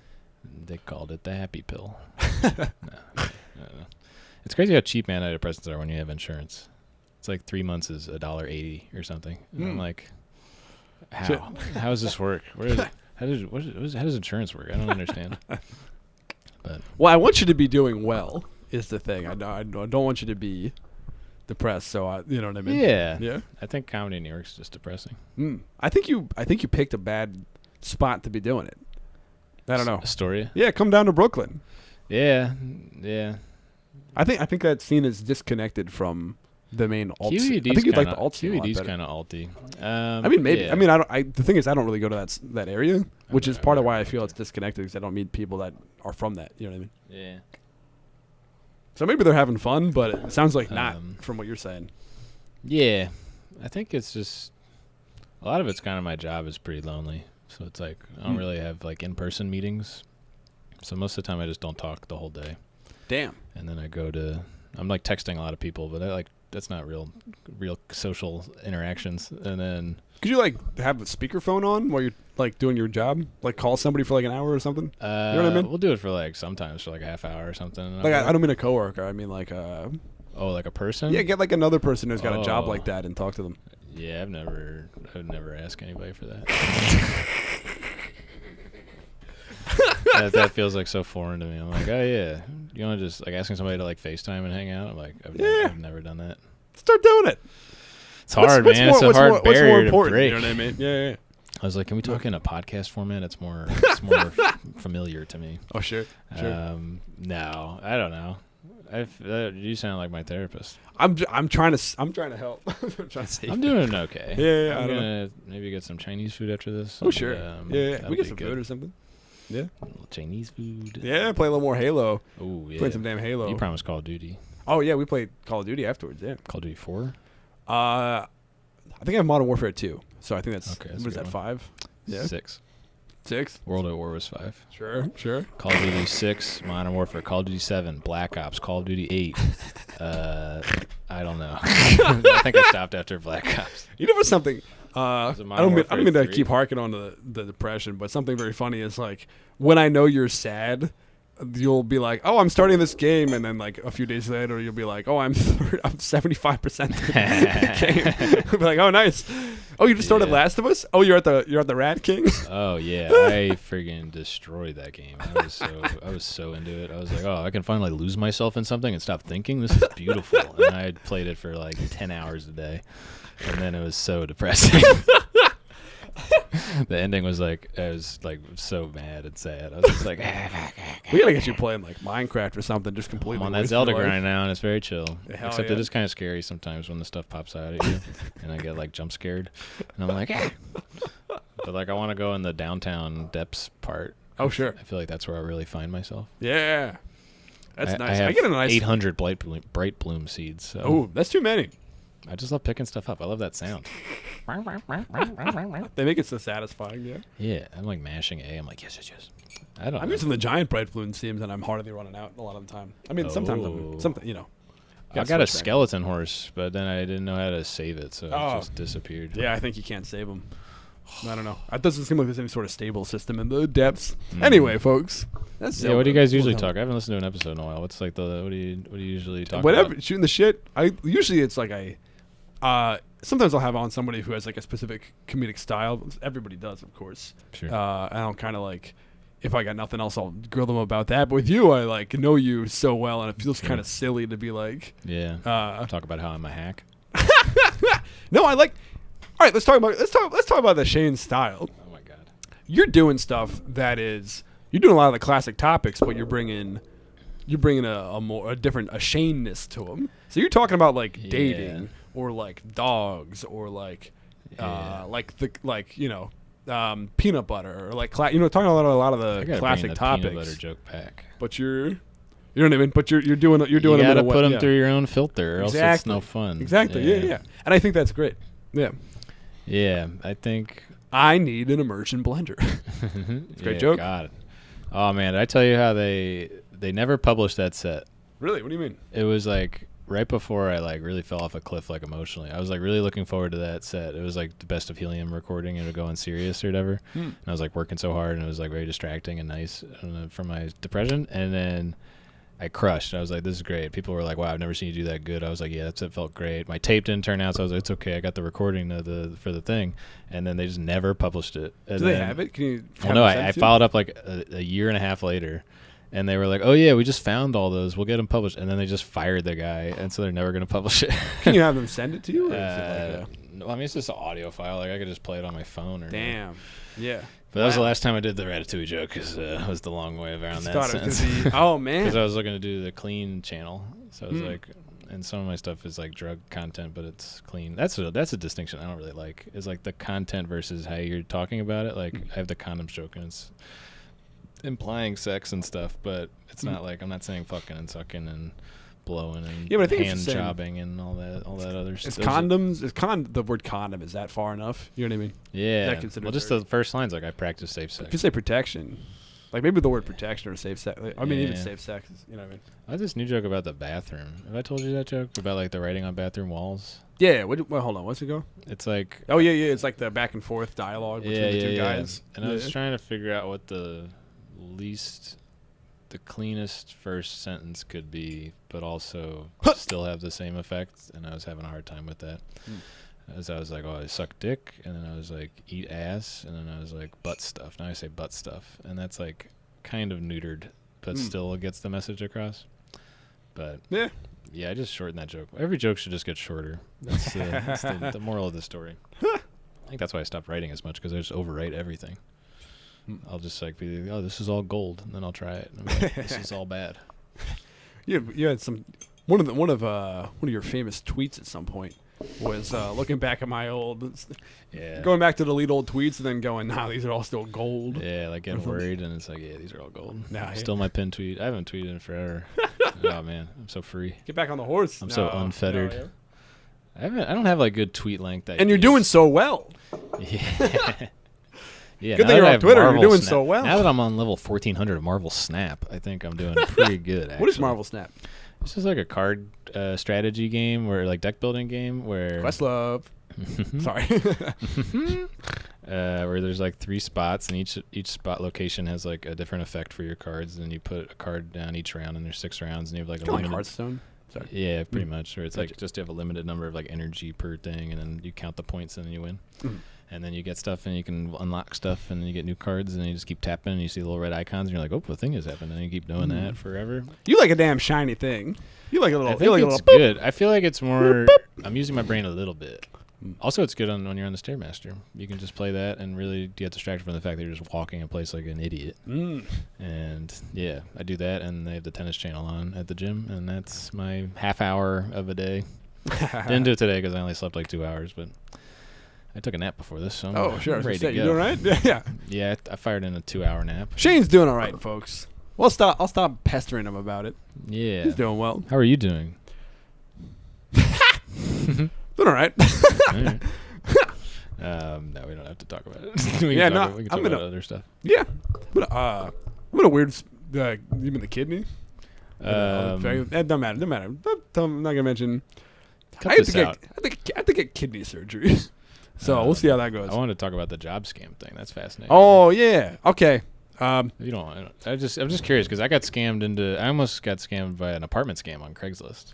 B: They called it the happy pill. No. It's crazy how cheap antidepressants are when you have insurance. It's like 3 months is $1.80 or something. And I'm like, how? How does this work? How does insurance work? I don't understand. But
A: well, I want you to be doing well. Is the thing. I don't want you to be depressed. So you know what I mean?
B: Yeah.
A: Yeah.
B: I think comedy in New York's just depressing.
A: I think you picked a bad spot to be doing it. I don't know.
B: Astoria?
A: Yeah, come down to Brooklyn.
B: Yeah.
A: I think that scene is disconnected from the main alt.
B: QED's
A: I think you'd like the alt scene a lot
B: QED's
A: better.
B: kind of alty.
A: I mean, maybe. Yeah. I mean, the thing is, I don't really go to that area, which is part of why I feel it's disconnected because I don't meet people that are from that. You know what I mean?
B: Yeah.
A: So maybe they're having fun, but it sounds like not from what you're saying.
B: Yeah, I think it's just a lot of it's kind of my job is pretty lonely. So it's like I don't really have like in-person meetings. So most of the time I just don't talk the whole day.
A: Damn.
B: And then I'm like texting a lot of people, but that's not real social interactions. And then
A: could you like have a speakerphone on while you're like doing your job? Like call somebody for like an hour or something? You know what I mean?
B: We'll do it for like sometimes for like a half hour or something.
A: Like I don't mean a coworker. I mean like
B: like a person?
A: Yeah, get like another person who's got a job like that and talk to them.
B: Yeah, I've never asked anybody for that. that feels like so foreign to me. I'm like, oh yeah, you want to just like asking somebody to like FaceTime and hang out? I'm like, I've never done that.
A: Start doing it.
B: It's hard, man. It's a hard barrier to break.
A: You know what I mean? Yeah.
B: I was like, can we talk in a podcast format? It's more familiar to me.
A: Oh, sure.
B: No, I don't know. You sound like my therapist.
A: I'm trying to help. I'm trying to save.
B: I'm doing okay.
A: Yeah.
B: I'm gonna maybe get some Chinese food after this.
A: Oh, sure. Yeah. We get some food or something. Yeah.
B: A little Chinese food.
A: Yeah, play a little more Halo.
B: Oh, yeah.
A: Playing some damn Halo.
B: You promised Call of Duty.
A: Oh, yeah, we played Call of Duty afterwards, yeah.
B: Call of Duty 4?
A: I think I have Modern Warfare 2. So I think that's
B: okay,
A: what is that, 5? Yeah.
B: 6. World at War was 5.
A: Sure.
B: Call of Duty 6, Modern Warfare, Call of Duty 7, Black Ops, Call of Duty 8. I don't know. I think I stopped after Black Ops.
A: You know what's something? I
B: Modern
A: don't
B: Warfare
A: mean to
B: 3?
A: keep harking on the depression, but something very funny is like when I know you're sad, you'll be like, "Oh, I'm starting this game," and then like a few days later, you'll be like, "Oh, I'm 75% through the game." I'll be like, "Oh, nice. Oh, you just started Last of Us. Oh, you're at the Rat King."
B: Oh yeah, I friggin' destroyed that game. I was so into it. I was like, oh, I can finally lose myself in something and stop thinking. This is beautiful. And I had played it for like 10 hours a day, and then it was so depressing. The ending was like, I was like so mad and sad. I was just like,
A: we gotta get you playing like Minecraft or something, just completely.
B: I'm on that Zelda grind now, and it's very chill. Except
A: yeah.
B: it is kind of scary sometimes when the stuff pops out at you, and I get like jump scared, and I'm like, ah. But like I want to go in the downtown depths part.
A: Oh sure.
B: I feel like that's where I really find myself.
A: Yeah, that's nice.
B: I
A: I get a nice
B: 800 bright bloom seeds. So
A: Oh, that's too many.
B: I just love picking stuff up. I love that sound.
A: They make it so satisfying. Yeah.
B: Yeah, I'm like mashing A. I'm like, yes. I don't
A: I'm
B: know.
A: using the giant bright bloom seams, and I'm hardly running out a lot of the time. I mean, sometimes you know.
B: I got a skeleton horse, but then I didn't know how to save it, so it just disappeared.
A: Yeah, I think you can't save them. I don't know. It doesn't seem like there's any sort of stable system in the depths. Anyway, folks. That's
B: Yeah, what do you guys usually talk? I haven't listened to an episode in a while. What's like what do you usually talk
A: Whatever,
B: about?
A: shooting the shit. Usually it's like sometimes I'll have on somebody who has like a specific comedic style. Everybody does, of course.
B: Sure.
A: And I'll kind of like, if I got nothing else, I'll grill them about that. But with you, I like know you so well, and it feels kind of silly to be like,
B: talk about how I'm a hack.
A: No, I like. All right, let's talk about the Shane style.
B: Oh my god.
A: You're doing stuff that is you're doing a lot of the classic topics, but you're bringing a different Shaneness to them. So you're talking about like dating or like dogs or like peanut butter or like talking about a lot of the classic topics.
B: Peanut butter joke pack.
A: But you know what I mean. But you're doing
B: you gotta put them through your own filter, or else it's no fun.
A: Exactly. Yeah. And I think that's great. Yeah.
B: Yeah, I think
A: I need an immersion blender. It's a great joke.
B: God. Oh man, did I tell you how they never published that set?
A: Really? What do you mean?
B: It was like right before I like really fell off a cliff like emotionally. I was like really looking forward to that set. It was like the Best of Helium recording and it would go on Sirius or whatever. And I was like working so hard and it was like very distracting and nice for my depression. And then I crushed. I was like, this is great. People were like, wow, I've never seen you do that good. I was like, yeah, that felt great. My tape didn't turn out, so I was like, it's okay. I got the recording for the thing. And then they just never published it. And
A: do they have it? Can you?
B: Well, no, I followed up like a year and a half later. And they were like, oh, yeah, we just found all those. We'll get them published. And then they just fired the guy. And so they're never going to publish it.
A: Can you have them send it to you? Or is it like
B: no, I mean, it's just an audio file. Like I could just play it on my phone.
A: Damn. Yeah.
B: But that was the last time I did the Ratatouille joke because it was the long way around that sentence.
A: Oh, man.
B: Because I was looking to do the clean channel. So I was like, and some of my stuff is like drug content, but it's clean. That's a distinction I don't really like. Is like the content versus how you're talking about it. Like I have the condoms joke and it's implying sex and stuff, but it's not like I'm not saying fucking and sucking and blowing and
A: but I think
B: hand jobbing and all that other stuff.
A: The word condom, is that far enough? You know what I mean?
B: Yeah. Well, just the first line's like I practice safe sex.
A: If you say protection, like maybe the word protection or safe sex. I mean, even safe sex. You know what I mean?
B: I have this new joke about the bathroom. Have I told you that joke about like the writing on bathroom walls?
A: Yeah. Well, hold on. What's it go?
B: It's like
A: yeah. It's like the back and forth dialogue between the two guys.
B: And I was trying to figure out what the cleanest first sentence could be, but also still have the same effect, and I was having a hard time with that. As I was like, oh, I suck dick, and then I was like, eat ass, and then I was like, butt stuff. Now I say butt stuff, and that's like kind of neutered, but still gets the message across. But yeah, I just shortened that joke. Every joke should just get shorter. That's the moral of the story. I think that's why I stopped writing as much, because I just overwrite everything. I'll just like be like, oh, this is all gold, and then I'll try it. And I'm like, this is all bad.
A: You had one of your famous tweets at some point was looking back at my going back to delete old tweets and then going, nah, these are all still gold.
B: Yeah, like getting worried, and it's like, yeah, these are all gold.
A: Nah,
B: still my pinned tweet. I haven't tweeted in forever. Oh man, I'm so free.
A: Get back on the horse.
B: I'm so unfettered. I don't have like good tweet length.
A: And you're doing so well.
B: Yeah. Yeah,
A: good thing you're on Twitter. You're doing so well.
B: Now that I'm on level 1400 of Marvel Snap, I think I'm doing pretty good. Actually.
A: What is Marvel Snap?
B: It's just like a card strategy game, where like deck building game where
A: Questlove. Sorry.
B: Where there's like 3 spots, and each spot location has like a different effect for your cards, and you put a card down each round, and there's 6 rounds, and you have like a
A: Kind of like
B: limited.
A: Hearthstone. Sorry.
B: Yeah, pretty much. Or it's
A: Gotcha.
B: like just to have a limited number of like energy per thing, and then you count the points, and then you win. And then you get stuff, and you can unlock stuff, and then you get new cards, and then you just keep tapping, and you see the little red icons, and you're like, oh, the thing has happened, and then you keep doing that forever.
A: You like a damn shiny thing. You like a little.
B: I
A: You
B: think
A: like a
B: it's
A: little.
B: good. I feel like it's more. I'm using my brain a little bit. Also, it's good when you're on the Stairmaster. You can just play that and really get distracted from the fact that you're just walking in place like an idiot. And yeah, I do that, and they have the tennis channel on at the gym, and that's my half hour of a day. Didn't do it today because I only slept like 2 hours, but I took a nap before this, so I'm
A: Sure.
B: ready to
A: You
B: go.
A: doing all right? Yeah.
B: Yeah, I fired in a 2-hour nap.
A: Shane's doing all right, folks. I'll stop pestering him about it.
B: Yeah.
A: He's doing well.
B: How are you doing?
A: Doing all right.
B: All right. No, we don't have to talk about it. We
A: Yeah,
B: can
A: no,
B: talk, we can
A: I'm
B: talk
A: gonna-
B: about other stuff.
A: Yeah. I'm gonna weird. You mean the kidney?
B: Um,
A: It don't matter. Don't matter. I'm not gonna mention.
B: Cut
A: I have
B: this
A: to get.
B: out.
A: I have to get kidney surgery. So we'll see how that goes.
B: I wanted to talk about the job scam thing. That's fascinating.
A: Oh yeah. Okay.
B: You don't. I'm just curious because I almost got scammed by an apartment scam on Craigslist,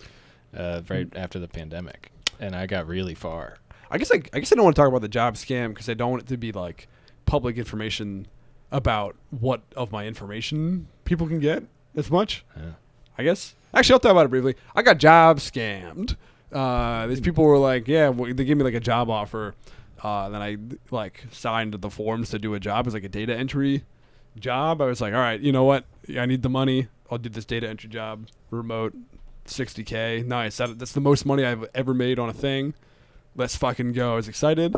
B: right after the pandemic, and I got really far.
A: I guess I don't want to talk about the job scam because I don't want it to be like public information about what of my information people can get as much.
B: Yeah.
A: I guess. Actually, I'll talk about it briefly. I got job scammed. These people were like, yeah, well, they gave me like a job offer. Then I like signed the forms to do a job. It was like a data entry job. I was like, all right, you know what? I need the money. I'll do this data entry job, remote, $60K. Nice. That's the most money I've ever made on a thing. Let's fucking go. I was excited.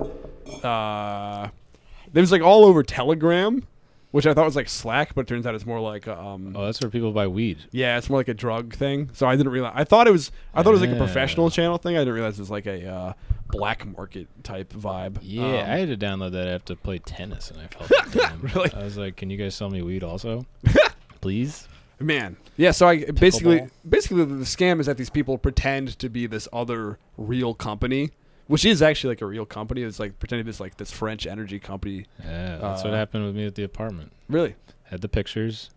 A: It was like all over Telegram, which I thought was like Slack, but it turns out it's more like
B: Oh, that's where people buy weed.
A: yeah, it's more like a drug thing. So I didn't realize. I thought it was like a
B: Yeah.
A: professional channel thing. I didn't realize it was like a black market type vibe.
B: Yeah, I had to download that app to play tennis, and I felt dumb.
A: Really?
B: I was like, "Can you guys sell me weed also, please?"
A: Man, yeah. So I basically
B: Pickleball.
A: the scam is that these people pretend to be this other real company, which is actually like a real company. It's like pretending this like this French energy company.
B: Yeah, that's what happened with me at the apartment.
A: Really?
B: Had the pictures,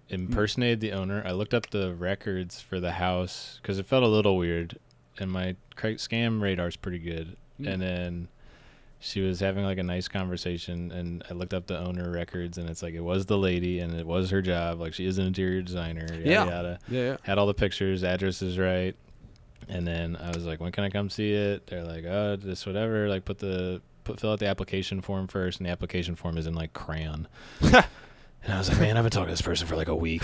B: impersonated the owner. I looked up the records for the house because it felt a little weird, and my scam radar's pretty good. And then she was having like a nice conversation, and I looked up the owner records, and it's like it was the lady, and it was her job. Like she is an interior designer. Yada, yada.
A: Yeah.
B: Had all the pictures, address is right. And then I was like, when can I come see it? They're like, oh, just whatever. Like fill out the application form first, and the application form is in like crayon. And I was like, man, I've been talking to this person for like a week.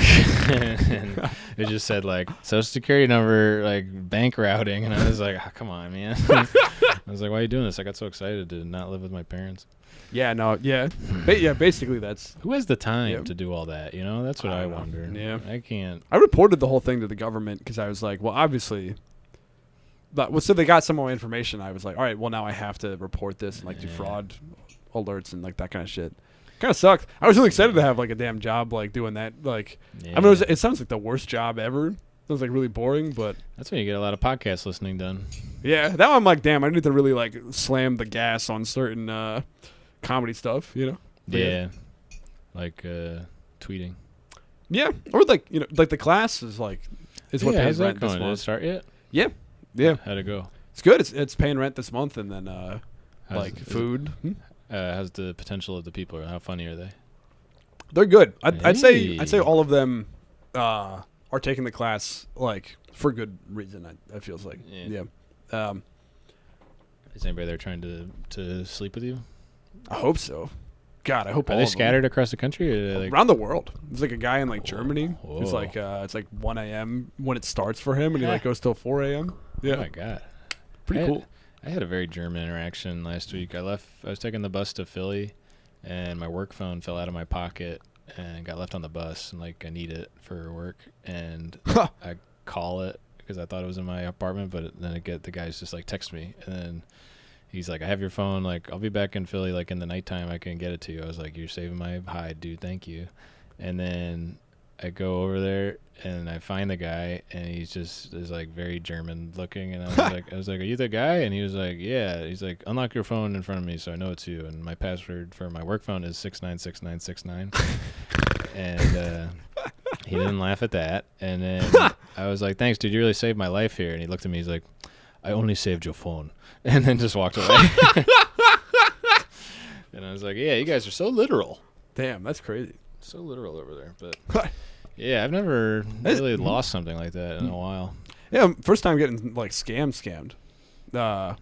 B: And it just said like social security number, like bank routing. And I was like, oh, come on, man. I was like, why are you doing this? I got so excited to not live with my parents.
A: Yeah. No. Yeah. Basically, that's.
B: Who has the time
A: Yeah.
B: to do all that? You know, that's what I
A: don't know.
B: wonder.
A: Yeah.
B: I can't.
A: I reported the whole thing to the government because I was like, well, obviously. So they got some more information. I was like, all right, well, now I have to report this and like do
B: Yeah.
A: fraud alerts and like that kind of shit. Kind of sucked. I was really excited to have like a damn job like doing that. Like,
B: Yeah.
A: I mean, it sounds like the worst job ever. It was like really boring, but
B: That's when you get a lot of podcast listening done.
A: yeah, that one I'm like, damn, I need to really like slam the gas on certain comedy stuff, you know? But
B: Yeah. Like tweeting.
A: Yeah, or like like the class is what
B: Yeah,
A: pays
B: how's that
A: rent this
B: going? Did it
A: month.
B: start yet?
A: Yeah, yeah,
B: How'd it go?
A: it's good. It's paying rent this month, and then
B: How's-
A: like
B: is it-
A: food.
B: How's the potential of the people? How funny are they?
A: They're good. I'd say
B: Hey.
A: all of them are taking the class like for good reason. It feels like
B: Yeah.
A: yeah.
B: Is anybody there trying to sleep with you?
A: I hope so. God, I hope
B: Are
A: all
B: they
A: of them.
B: scattered across the country? Or are they like,
A: Around the world. There's like a guy in like Germany.
B: Whoa.
A: It's like 1 a.m. when it starts for him, and he like goes till 4 a.m.
B: oh
A: Yeah,
B: my god,
A: pretty cool.
B: I had a very German interaction last week. I was taking the bus to Philly, and my work phone fell out of my pocket and got left on the bus. And like I need it for work, and I call it because I thought it was in my apartment, but then the guys just like text me, and then he's like, I have your phone. Like, I'll be back in Philly, like, in the nighttime. I can get it to you. I was like, you're saving my hide, dude. Thank you. And then I go over there and I find the guy, and he's just is like very German looking, and I was like, are you the guy? And he was like, yeah. He's like, unlock your phone in front of me so I know it's you. And my password for my work phone is 696969. And he didn't laugh at that. And then I was like, thanks, dude. You really saved my life here. And he looked at me. He's like, I only saved your phone. And then just walked away. And I was like, yeah, you guys are so literal.
A: Damn, that's crazy.
B: So literal over there. But yeah, I've never really lost something like that in a while.
A: Yeah, first time getting like scammed. Yeah,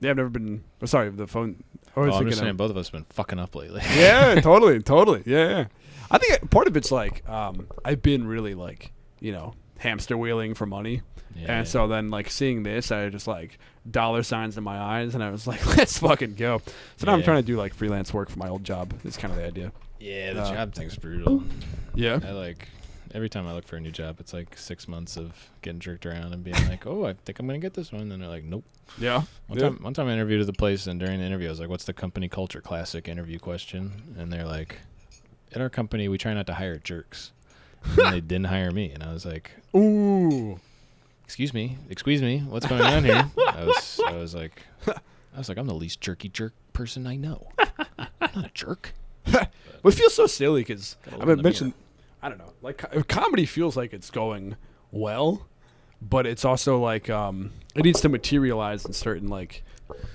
A: I've never been. Sorry, the phone.
B: I'm just saying, both of us have been fucking up lately.
A: Yeah, totally. Yeah. I think part of it's like I've been really like, hamster wheeling for money. Yeah. And so then like seeing this, I just like dollar signs in my eyes, and I was like, let's fucking go. So now I'm trying to do like freelance work for my old job. It's kind of the idea.
B: Yeah, the job thing's brutal.
A: Yeah.
B: I like every time I look for a new job, it's like 6 months of getting jerked around and being like, oh, I think I'm gonna get this one. And then they're like, nope.
A: Yeah.
B: One time I interviewed at the place, and during the interview I was like, what's the company culture? Classic interview question. And they're like, at our company we try not to hire jerks. And they didn't hire me, and I was like,
A: ooh,
B: excuse me, what's going on here? I was like, I'm the least jerk person I know. I'm not a jerk.
A: But it feels so silly because I mentioned, I don't know, like comedy feels like it's going well, but it's also like it needs to materialize in certain like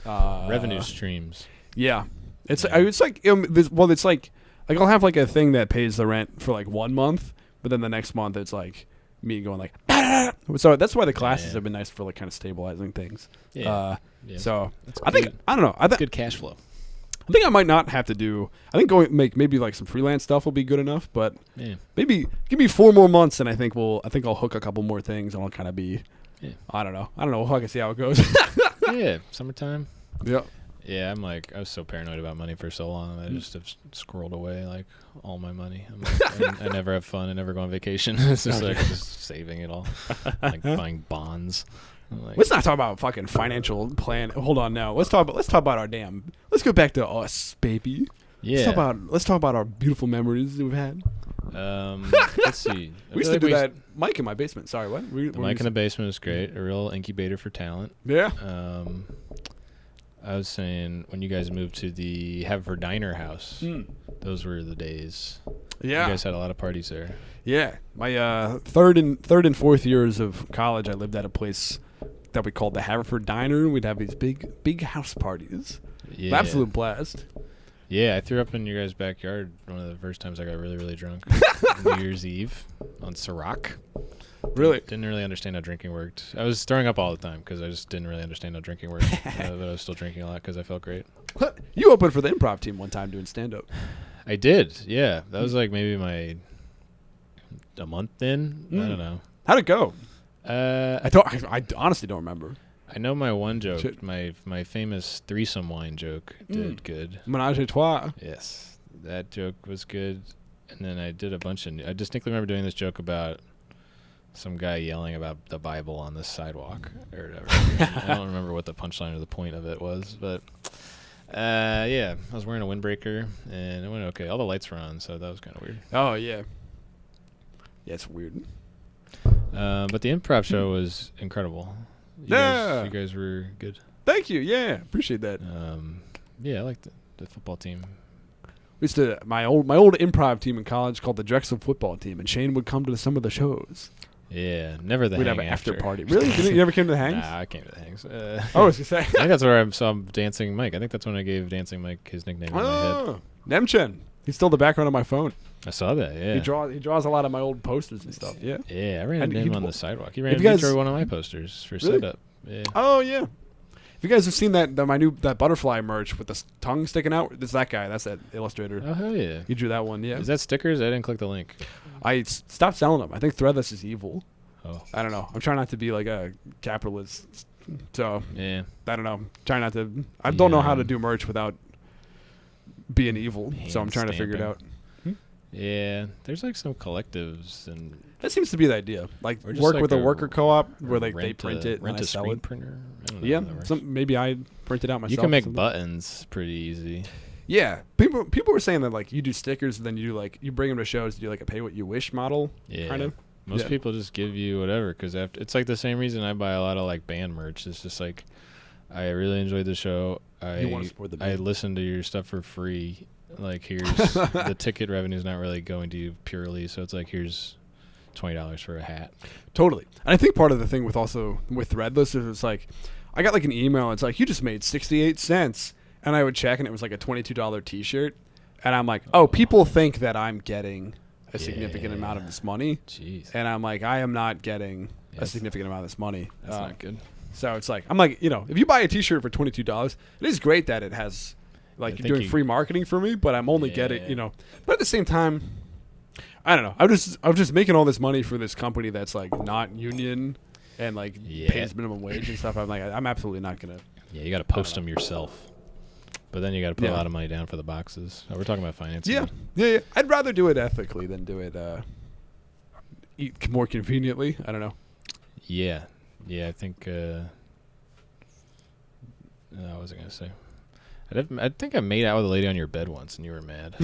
B: revenue streams.
A: Yeah, it's like it's like I'll have like a thing that pays the rent for like 1 month, but then the next month it's like me going like so that's why the classes have been nice for like kind of stabilizing things. So I think I don't know. I think
B: good cash flow.
A: I think I might not have to do. I think maybe like some freelance stuff will be good enough, but maybe give me 4 more months, and I think I'll hook a couple more things, and I'll kind of be. Yeah. I don't know. We'll fucking see how it goes.
B: Yeah, summertime.
A: Yeah.
B: Yeah, I was so paranoid about money for so long. I just have squirreled away like all my money. I'm like, I never have fun. I never go on vacation. It's just like just saving it all, like buying bonds. Like,
A: let's not talk about fucking financial plan. Hold on now. Let's talk about our damn. Let's go back to us, baby.
B: Yeah.
A: Let's talk about our beautiful memories that we've had.
B: Let's see.
A: We used to do that mic in my basement. Sorry, what?
B: The mic in the basement was great. A real incubator for talent.
A: Yeah.
B: I was saying when you guys moved to the Haverford Diner house, those were the days.
A: Yeah.
B: You guys had a lot of parties there.
A: Yeah. My third and fourth years of college, I lived at a place that we called the Haverford Diner. We'd have these big house parties.
B: Yeah.
A: Absolute blast.
B: Yeah, I threw up in your guys' backyard one of the first times I got really, really drunk. New Year's Eve on Ciroc.
A: Really?
B: Didn't really understand how drinking worked. I was throwing up all the time because I just didn't really understand how drinking worked. But I was still drinking a lot because I felt great.
A: You opened for the improv team one time doing stand-up.
B: I did, yeah. That was like maybe a month in. I don't know.
A: How'd it go?
B: I
A: honestly don't remember.
B: I know my one joke, my famous threesome wine joke did good.
A: Ménage à trois.
B: Yes, that joke was good. And then I did a bunch of. I distinctly remember doing this joke about some guy yelling about the Bible on the sidewalk or whatever. I don't remember what the punchline or the point of it was, but yeah, I was wearing a windbreaker and it went okay. All the lights were on, so that was kind of weird.
A: Oh yeah. Yeah, it's weird.
B: But the improv show was incredible. You guys were good.
A: Thank you. Yeah, appreciate that.
B: Yeah, I liked the football team.
A: We used to my old improv team in college called the Drexel football team, and Shane would come to some of the shows.
B: Yeah, never the
A: We'd
B: hang
A: have an after party.
B: after.
A: Really? You never came to the hangs?
B: Nah, I came to the hangs.
A: I was gonna say.
B: I think that's where I saw Dancing Mike. I think that's when I gave Dancing Mike his nickname in my head.
A: Nemchen. He's still the background of my phone.
B: I saw that. Yeah.
A: He draws a lot of my old posters and stuff. Yeah.
B: Yeah, I ran into him on the sidewalk. He
A: if you guys-
B: drew one of my posters for
A: Really?
B: setup. Yeah.
A: Oh yeah. If you guys have seen that butterfly merch with the tongue sticking out, it's that guy. That's that illustrator.
B: Oh hell yeah.
A: He drew that one. Yeah.
B: Is that stickers? I didn't click the link.
A: I stopped selling them. I think Threadless is evil.
B: Oh.
A: I don't know. I'm trying not to be like a capitalist. So
B: Yeah.
A: I don't know. Trying not to. I don't know how to do merch without being evil. So I'm trying to figure it out.
B: Yeah, there's like some collectives and
A: That seems to be the idea. Like
B: Or just
A: work
B: like
A: with a
B: a
A: worker co-op where they
B: rent
A: print
B: a-
A: it and
B: rent
A: I
B: a
A: sell
B: screen
A: it.
B: printer. I don't know
A: Yeah,
B: how that works.
A: maybe I print it out myself.
B: You can make
A: something.
B: buttons pretty easy.
A: Yeah, people were saying that like you do stickers, and then you do like you bring them to shows, you do like a pay what you wish model.
B: Yeah.
A: Kind of.
B: Most people just give you whatever because it's like the same reason I buy a lot of like band merch. It's just like I really enjoyed the show.
A: You want to support the band.
B: I listen to your stuff for free. Like here's the ticket revenue is not really going to you purely, so it's like here's $20 for a hat.
A: Totally. And I think part of the thing with Threadless is it's like I got like an email. It's like you just made 68 cents, and I would check, and it was like a $22 T-shirt, and I'm like, oh, people think that I'm getting a significant amount of this money.
B: Jeez.
A: And I'm like, I am not getting a significant amount of this money.
B: That's not good.
A: So it's like, I'm like, if you buy a T-shirt for $22, it is great that it has, like, you're doing free marketing for me, but I'm only getting, But at the same time, I don't know. I was just making all this money for this company that's like not union and like pays minimum wage and stuff. I'm like, I'm absolutely not gonna.
B: Yeah, you got to post them yourself. But then you got to put a lot of money down for the boxes. Oh, we're talking about financing.
A: Yeah. I'd rather do it ethically than do it eat more conveniently. I don't know.
B: Yeah, I think. What was I gonna say? I think I made out with a lady on your bed once, and you were mad.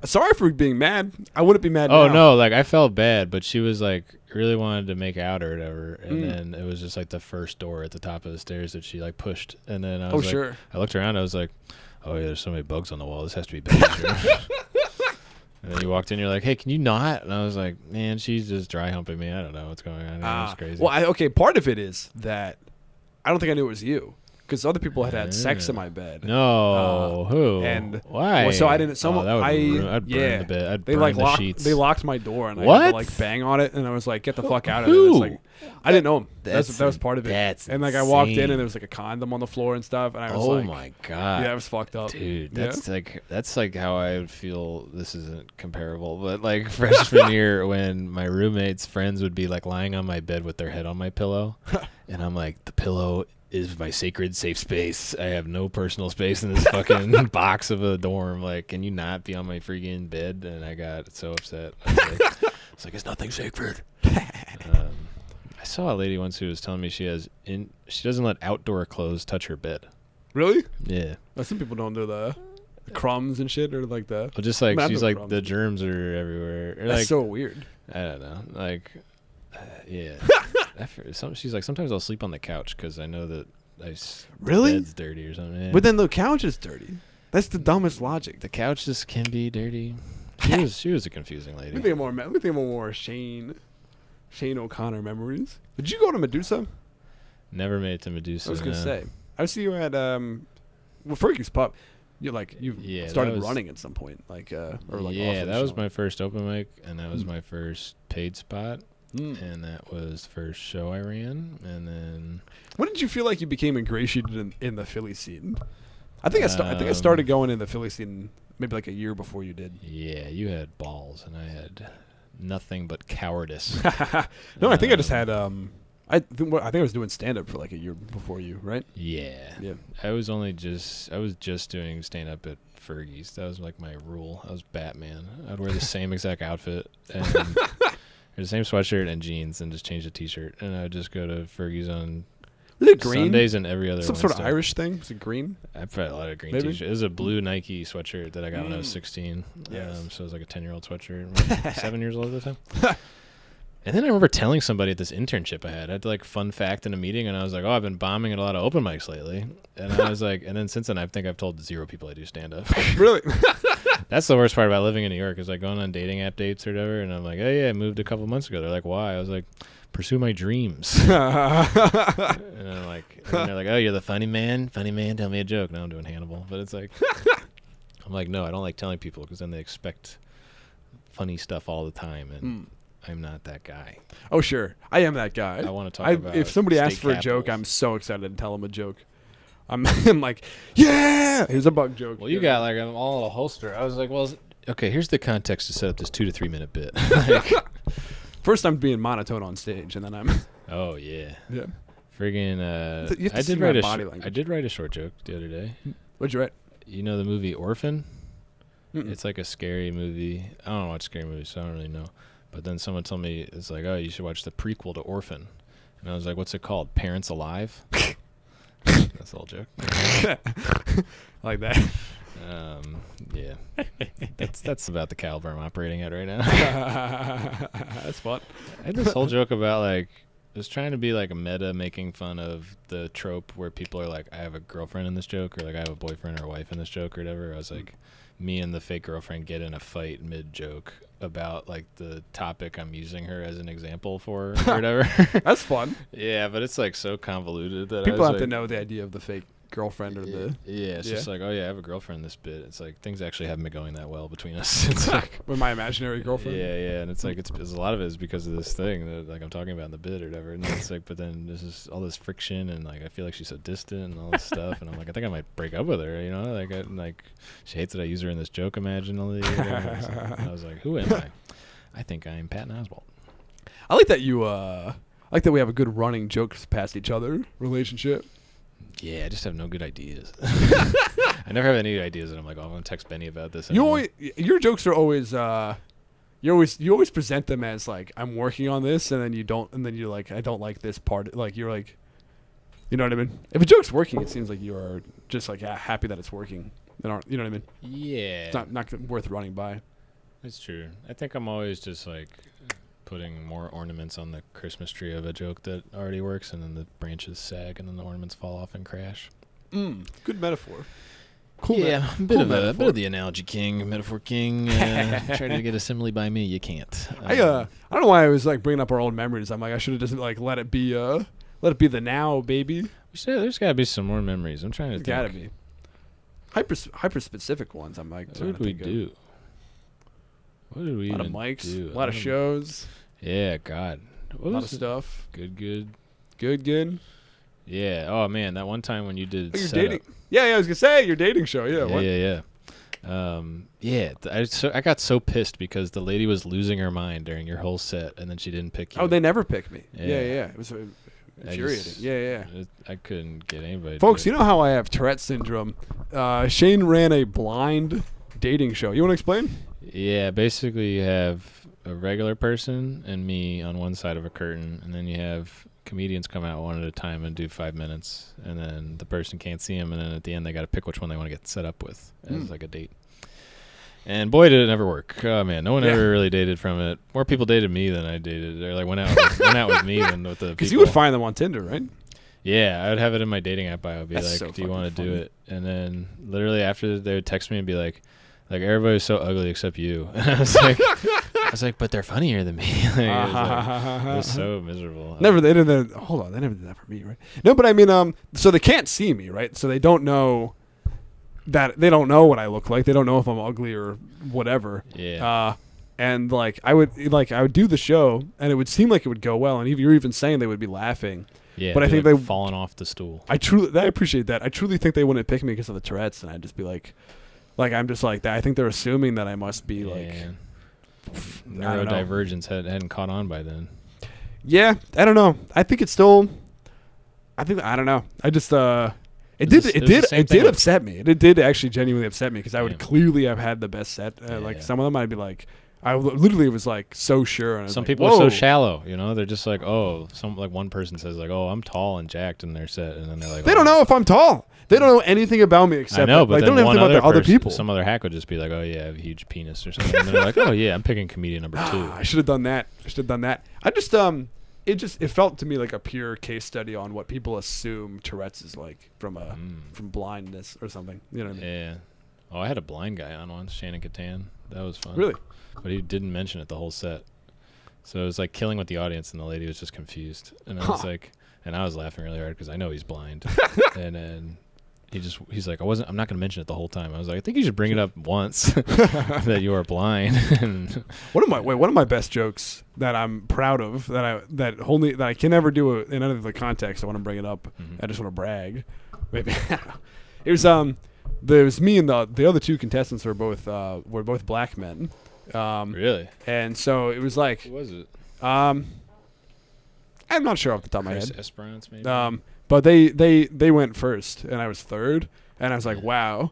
A: Sorry for being mad. I wouldn't be mad.
B: Oh
A: now.
B: no, like I felt bad, but she was like really wanted to make out or whatever, and then it was just like the first door at the top of the stairs that she like pushed, and then I was like, I looked around, I was like, oh yeah, there's so many bugs on the wall. This has to be bad. And then you walked in, you're like, hey, can you not? And I was like, man, she's just dry humping me. I don't know what's going on. It was crazy.
A: Well, part of it is that I don't think I knew it was you. Because other people had sex in my bed.
B: No, who?
A: And
B: why?
A: Well, so I didn't. Someone,
B: I'd burn the bed. I'd burn the sheets.
A: They locked my door, and I had to like bang on it, and I was like, "Get the fuck out of there!" It's like, I didn't know him. That was part of it. And like I walked in, and there was like a condom on the floor and stuff, and I was like,
B: "Oh my god!"
A: Yeah, it was fucked up,
B: dude. That's like how I would feel. This isn't comparable, but like freshman year when my roommates' friends would be like lying on my bed with their head on my pillow, and I'm like, the pillow is my sacred safe space. I have no personal space in this fucking box of a dorm. Like, can you not be on my freaking bed? And I got so upset. I was like, it's nothing sacred. I saw a lady once who was telling me she doesn't let outdoor clothes touch her bed.
A: Really?
B: Yeah.
A: Well, some people don't do the crumbs and shit or like that.
B: Well, just like she's like crumbs. The germs are everywhere. Or
A: that's
B: like,
A: so weird.
B: I don't know. Like, yeah. She's like, sometimes I'll sleep on the couch because I know that the bed's dirty or something. Yeah.
A: But then the couch is dirty. That's the dumbest logic.
B: The couch just can be dirty. She was a confusing lady.
A: Let me think more Shane O'Connor memories. Did you go to Medusa?
B: Never made it to Medusa.
A: I was gonna say. I see you at Fergie's Pub. You started running at some point, that
B: was my first open mic, and that was my first paid spot. And that was the first show I ran, and then.
A: When did you feel like you became ingratiated in the Philly scene? I think I started going in the Philly scene maybe like a year before you did.
B: Yeah, you had balls, and I had nothing but cowardice.
A: No, I think I just had I think I was doing stand up for like a year before you, right?
B: Yeah. I was just doing stand up at Fergie's. That was like my rule. I was Batman. I'd wear the same exact outfit and the same sweatshirt and jeans, and just change the T-shirt, and I'd just go to Fergie's on Sundays and every other
A: Some
B: Wednesday.
A: sort of Irish thing? Was it green?
B: I've had a lot of green T-shirts. It was a blue Nike sweatshirt that I got when I was 16.
A: Yes.
B: So it was like a 10-year-old sweatshirt. 7 years old at the time. And then I remember telling somebody at this internship I had like fun fact in a meeting, and I was like, oh, I've been bombing at a lot of open mics lately. And I was like, and then since then I think I've told 0 people I do stand-up.
A: Really?
B: That's the worst part about living in New York is like going on dating app dates or whatever, and I'm like, oh yeah, I moved a couple months ago. They're like, why? I was like, pursue my dreams. And I'm like, and they're like, oh, you're the funny man, tell me a joke. Now I'm doing Hannibal, but it's like, I'm like, no, I don't like telling people because then they expect funny stuff all the time, and I'm not that guy.
A: Oh sure, I am that guy.
B: I want to talk about.
A: If somebody asks for a joke, I'm so excited to tell them a joke. I'm like, yeah, here's a bug joke.
B: Well, you got like I'm all in a holster. I was like, well, okay, here's the context to set up this 2 to 3 minute bit.
A: First, I'm being monotone on stage, and then I'm.
B: Oh yeah.
A: Yeah.
B: Friggin'. I did write a short joke the other day.
A: What'd you write?
B: You know the movie Orphan? It's like a scary movie. I don't watch scary movies, so I don't really know. But then someone told me, it's like, oh, you should watch the prequel to Orphan. And I was like, what's it called? Parents Alive? That's a little joke.
A: I like that.
B: Yeah. That's about the caliber I'm operating at right now.
A: That's fun.
B: I had this whole joke about, like, I was trying to be like a meta, making fun of the trope where people are like, I have a girlfriend in this joke, or like I have a boyfriend or a wife in this joke or whatever. I was like, me and the fake girlfriend get in a fight mid-joke about like the topic I'm using her as an example for or whatever.
A: That's fun.
B: Yeah, but it's like so convoluted that
A: People
B: I
A: have
B: was
A: to
B: like,
A: know the idea of the fake girlfriend or the...
B: Yeah, it's
A: Yeah.
B: just like, oh yeah, I have a girlfriend in this bit. It's like things actually haven't been going that well between us. It's like,
A: with my imaginary girlfriend.
B: yeah, and it's like it's a lot of it is because of this thing that like I'm talking about in the bit or whatever. And it's like, but then there's just all this friction and like I feel like she's so distant and all this stuff. And I'm like, I think I might break up with her. You know, like she hates that I use her in this joke imaginally. And I was like, who am I? I think I'm Patton Oswalt.
A: I like that you I like that we have a good running jokes past each other relationship.
B: Yeah, I just have no good ideas. I never have any ideas that I'm like, oh, I'm gonna text Benny about this.
A: You always, your jokes are always you always present them as like I'm working on this, and then you don't, and then you're like I don't like this part. Like you're like, you know what I mean? If a joke's working, it seems like you are just like happy that it's working. You know what I mean?
B: Yeah,
A: It's not worth running by.
B: that's true. I think I'm always just like putting more ornaments on the Christmas tree of a joke that already works, and then the branches sag, and then the ornaments fall off and crash.
A: Good metaphor. Cool.
B: Yeah, a bit
A: cool
B: of
A: metaphor.
B: the analogy king, metaphor king. Try to get a simile by me, you can't.
A: I don't know why I was like bringing up our old memories. I'm like I should have just like let it be the now, baby.
B: There's got to be some more memories. I'm trying to think.
A: Gotta be hyper specific ones. I'm like,
B: What did we do? What did we
A: A lot of
B: even
A: mics,
B: do?
A: a lot of shows,
B: Yeah, God.
A: a lot of stuff.
B: Good.
A: Good.
B: Yeah. Oh man, that one time when you did
A: Oh, you're
B: setup.
A: dating. Yeah, I was gonna say your dating show. Yeah, what?
B: I got so pissed because the lady was losing her mind during your whole set, and then she didn't pick you.
A: Oh, they never pick me.
B: Yeah.
A: Yeah. It was infuriating. Yeah.
B: I couldn't get anybody.
A: Folks, you know how I have Tourette syndrome. Shane ran a blind dating show. You want to explain?
B: Yeah, basically you have a regular person and me on one side of a curtain, and then you have comedians come out one at a time and do 5 minutes, and then the person can't see him, and then at the end they got to pick which one they want to get set up with as like a date. And boy, did it never work. Oh man, no one ever really dated from it. More people dated me than I dated, or like went out with me than with the people.
A: Because you would find them on Tinder, right?
B: Yeah, I would have it in my dating app bio. I'd be
A: That's
B: like,
A: so
B: do you want to
A: fucking
B: do
A: funny.
B: it? And then literally after they would text me and be like everybody was so ugly except you. And I was like, but they're funnier than me. It was so miserable.
A: Never. They didn't. Hold on. They never did that for me, right? No, but I mean, so they can't see me, right? So they don't know that they don't know what I look like. They don't know if I'm ugly or whatever.
B: Yeah.
A: And like I would do the show, and it would seem like it would go well, and you're even saying they would be laughing.
B: Yeah,
A: but I think
B: like
A: they
B: falling off the stool.
A: I appreciate that. I truly think they wouldn't pick me because of the Tourette's, and I'd just be like I'm just like that. I think they're assuming that I must be like
B: neurodivergence hadn't caught on by then.
A: Yeah, I don't know. I think it's still. I don't know. I just it did upset me. It did actually genuinely upset me because I would clearly have had the best set. Like some of them, I'd be like, I literally was like so sure. And
B: some
A: like,
B: people
A: whoa.
B: are so shallow, you know. They're just like, like one person says like, oh, I'm tall and jacked in their set, and then they're like,
A: They don't know if I'm tall. They don't know anything about me except
B: I know, but
A: like, they
B: then
A: don't know
B: one
A: anything about
B: other
A: the other people.
B: Some other hack would just be like, oh yeah, I have a huge penis or something. And they're like, oh yeah, I'm picking comedian number 2.
A: I should have done that. I just it felt to me like a pure case study on what people assume Tourette's is like from blindness or something. You know what I mean?
B: Yeah. Oh, I had a blind guy on once, Shannon Catan. That was fun.
A: Really?
B: But he didn't mention it the whole set. So it was like killing with the audience, and the lady was just confused. And I was like, and I was laughing really hard because I know he's blind. And then he's like, I'm not going to mention it the whole time. I was like, I think you should bring it up once that you are blind.
A: One of my best jokes that I'm proud of that I can never do in any other context. I want to bring it up. I just want to brag. Maybe it was there was me and the other 2 contestants were both black men.
B: Really?
A: And so it was like,
B: Who was it?
A: I'm not sure off the top of my
B: Chris
A: head.
B: Esperance, maybe?
A: But they went first, and I was third, and I was like, wow,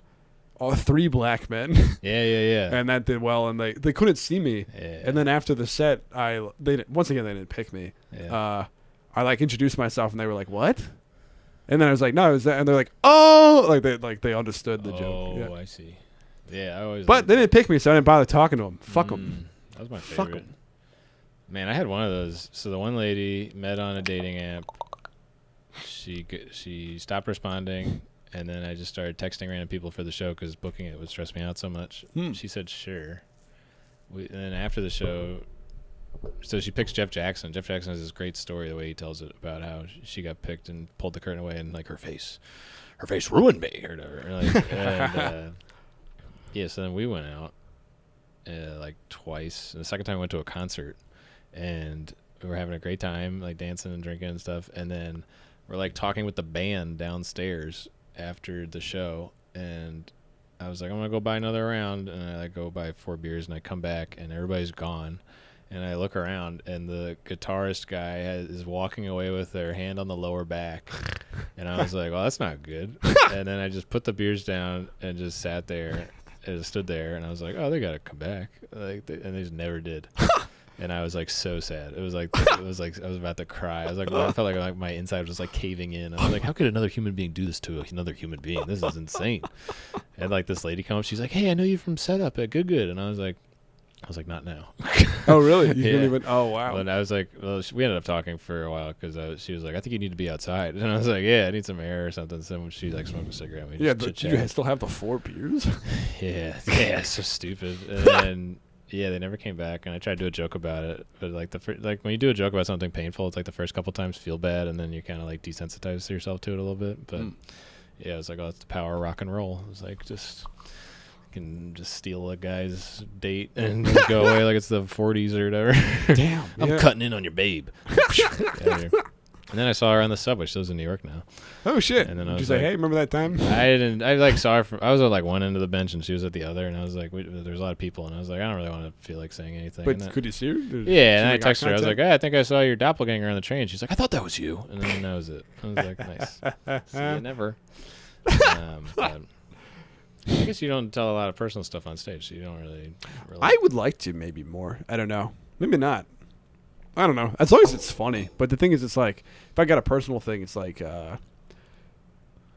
A: all 3 black men.
B: Yeah.
A: And that did well, and they couldn't see me.
B: Yeah.
A: And then after the set, they didn't pick me.
B: Yeah.
A: I like introduced myself and they were like, what? And then I was like, no, is that? And they're like, oh, they understood the joke.
B: Oh, I see. Yeah, I always.
A: But they didn't pick me, so I didn't bother talking to them. Fuck them.
B: That was my
A: Fuck
B: favorite.
A: 'em.
B: Man, I had one of those. So the one lady met on a dating app. She stopped responding, and then I just started texting random people for the show because booking it would stress me out so much. She said sure. And then after the show, so she picks Jeff Jackson. Jeff Jackson has this great story the way he tells it about how she got picked and pulled the curtain away, and like her face ruined me or whatever. Yeah, so then we went out like twice. And the second time we went to a concert, and we were having a great time, like dancing and drinking and stuff. And then we're like talking with the band downstairs after the show, and I was like, I'm gonna go buy another round, and I like go buy 4 beers, and I come back, and everybody's gone. And I look around, and the guitarist guy is walking away with their hand on the lower back. And I was like, well, that's not good. And then I just put the beers down and just sat there and just stood there. And I was like, oh, they got to come back. And they just never did. And I was like so sad. It was like I was about to cry. I was like, I felt like my inside was just like caving in. I was like, how could another human being do this to another human being? This is insane. And like this lady comes, she's like, hey, I know you from Setup at Good. And I was like, not now.
A: Oh, really? You
B: Yeah.
A: didn't even. Oh, wow.
B: And I was like, well, we ended up talking for a while because she was like, I think you need to be outside. And I was like, yeah, I need some air or something. So she like smoked a cigarette. We
A: Yeah,
B: just
A: but
B: chit-chatted.
A: you still have the 4 beers?
B: Yeah, it's so stupid. And then, yeah, they never came back. And I tried to do a joke about it, but like when you do a joke about something painful, it's like the first couple times feel bad, and then you kind of like desensitize yourself to it a little bit. But yeah, it was like, oh, it's the power of rock and roll. It was like can just steal a guy's date and just go away like it's the 40s or whatever.
A: Damn.
B: I'm cutting in on your babe. And then I saw her on the subway. She lives in New York now.
A: Oh, shit.
B: And then I
A: Did you
B: was
A: say,
B: like,
A: hey, remember that time?
B: I didn't. I like saw her. I was at like one end of the bench and she was at the other. And I was like, there's a lot of people. And I was like, I don't really want to feel like saying anything.
A: But could you see her?
B: Yeah. And I texted her. I was like, hey, I think I saw your doppelganger on the train. She's like, I thought that was you. And then that was it. I was like, nice. See you never. But I guess you don't tell a lot of personal stuff on stage, so you don't really.
A: I would like to maybe more. I don't know. Maybe not. I don't know. As long as it's funny. But the thing is, it's like, if I got a personal thing, it's like, I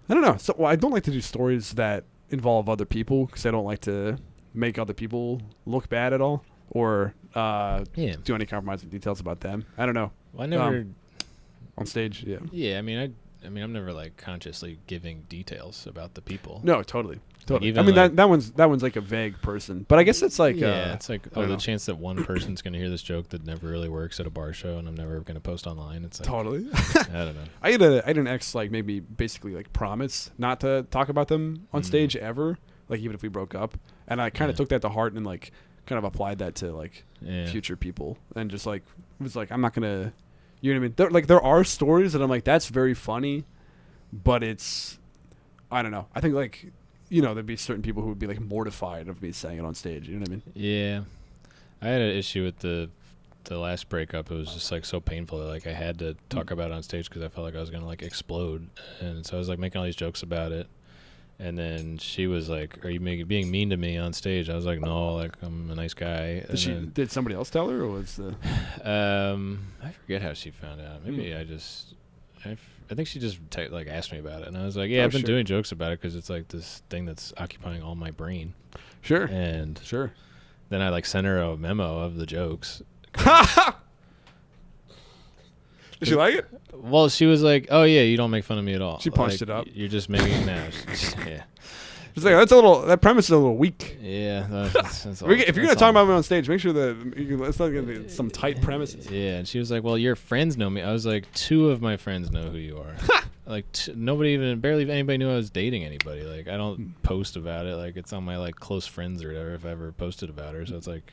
A: don't know. So I don't like to do stories that involve other people because I don't like to make other people look bad at all or do any compromising details about them. I don't know.
B: Well, I never.
A: On stage, yeah.
B: Yeah, I mean, I'm never like consciously giving details about the people.
A: No, totally. Totally.
B: Like
A: I mean, that one's like a vague person, but I guess it's like
B: it's like the chance that one person's gonna hear this joke that never really works at a bar show, and I'm never gonna post online. It's like,
A: totally.
B: I don't know.
A: I had an ex like maybe basically like promise not to talk about them on stage ever, like even if we broke up, and I kind of took that to heart and like kind of applied that to like future people, and just like was like I'm not gonna, you know what I mean? There are stories that I'm like that's very funny, but it's I don't know. I think like. You know, there'd be certain people who would be like mortified of me saying it on stage. You know what I mean?
B: Yeah, I had an issue with the last breakup. It was just like so painful that like I had to talk about it on stage because I felt like I was gonna like explode, and so I was like making all these jokes about it. And then she was like, "Are you being mean to me on stage?" I was like, "No, like I'm a nice guy."
A: Did somebody else tell her, or was the?
B: I forget how she found out. Maybe I think she just like asked me about it, and I was like, "Yeah, I've been doing jokes about it because it's like this thing that's occupying all my brain."
A: Sure.
B: And
A: sure.
B: Then I like sent her a memo of the jokes.
A: Did she like it?
B: Well, she was like, "Oh yeah, you don't make fun of me at all."
A: She punched
B: like,
A: it up.
B: You're just making it now. Yeah.
A: It's like that premise is a little weak.
B: Yeah. That's
A: if you're gonna talk about me on stage, make sure that it's not gonna be some tight premises.
B: Yeah, and she was like, "Well, your friends know me." I was like, 2 of my friends know who you are. Like barely anybody knew I was dating anybody. Like I don't post about it. Like it's on my like close friends or whatever if I ever posted about her. So it's like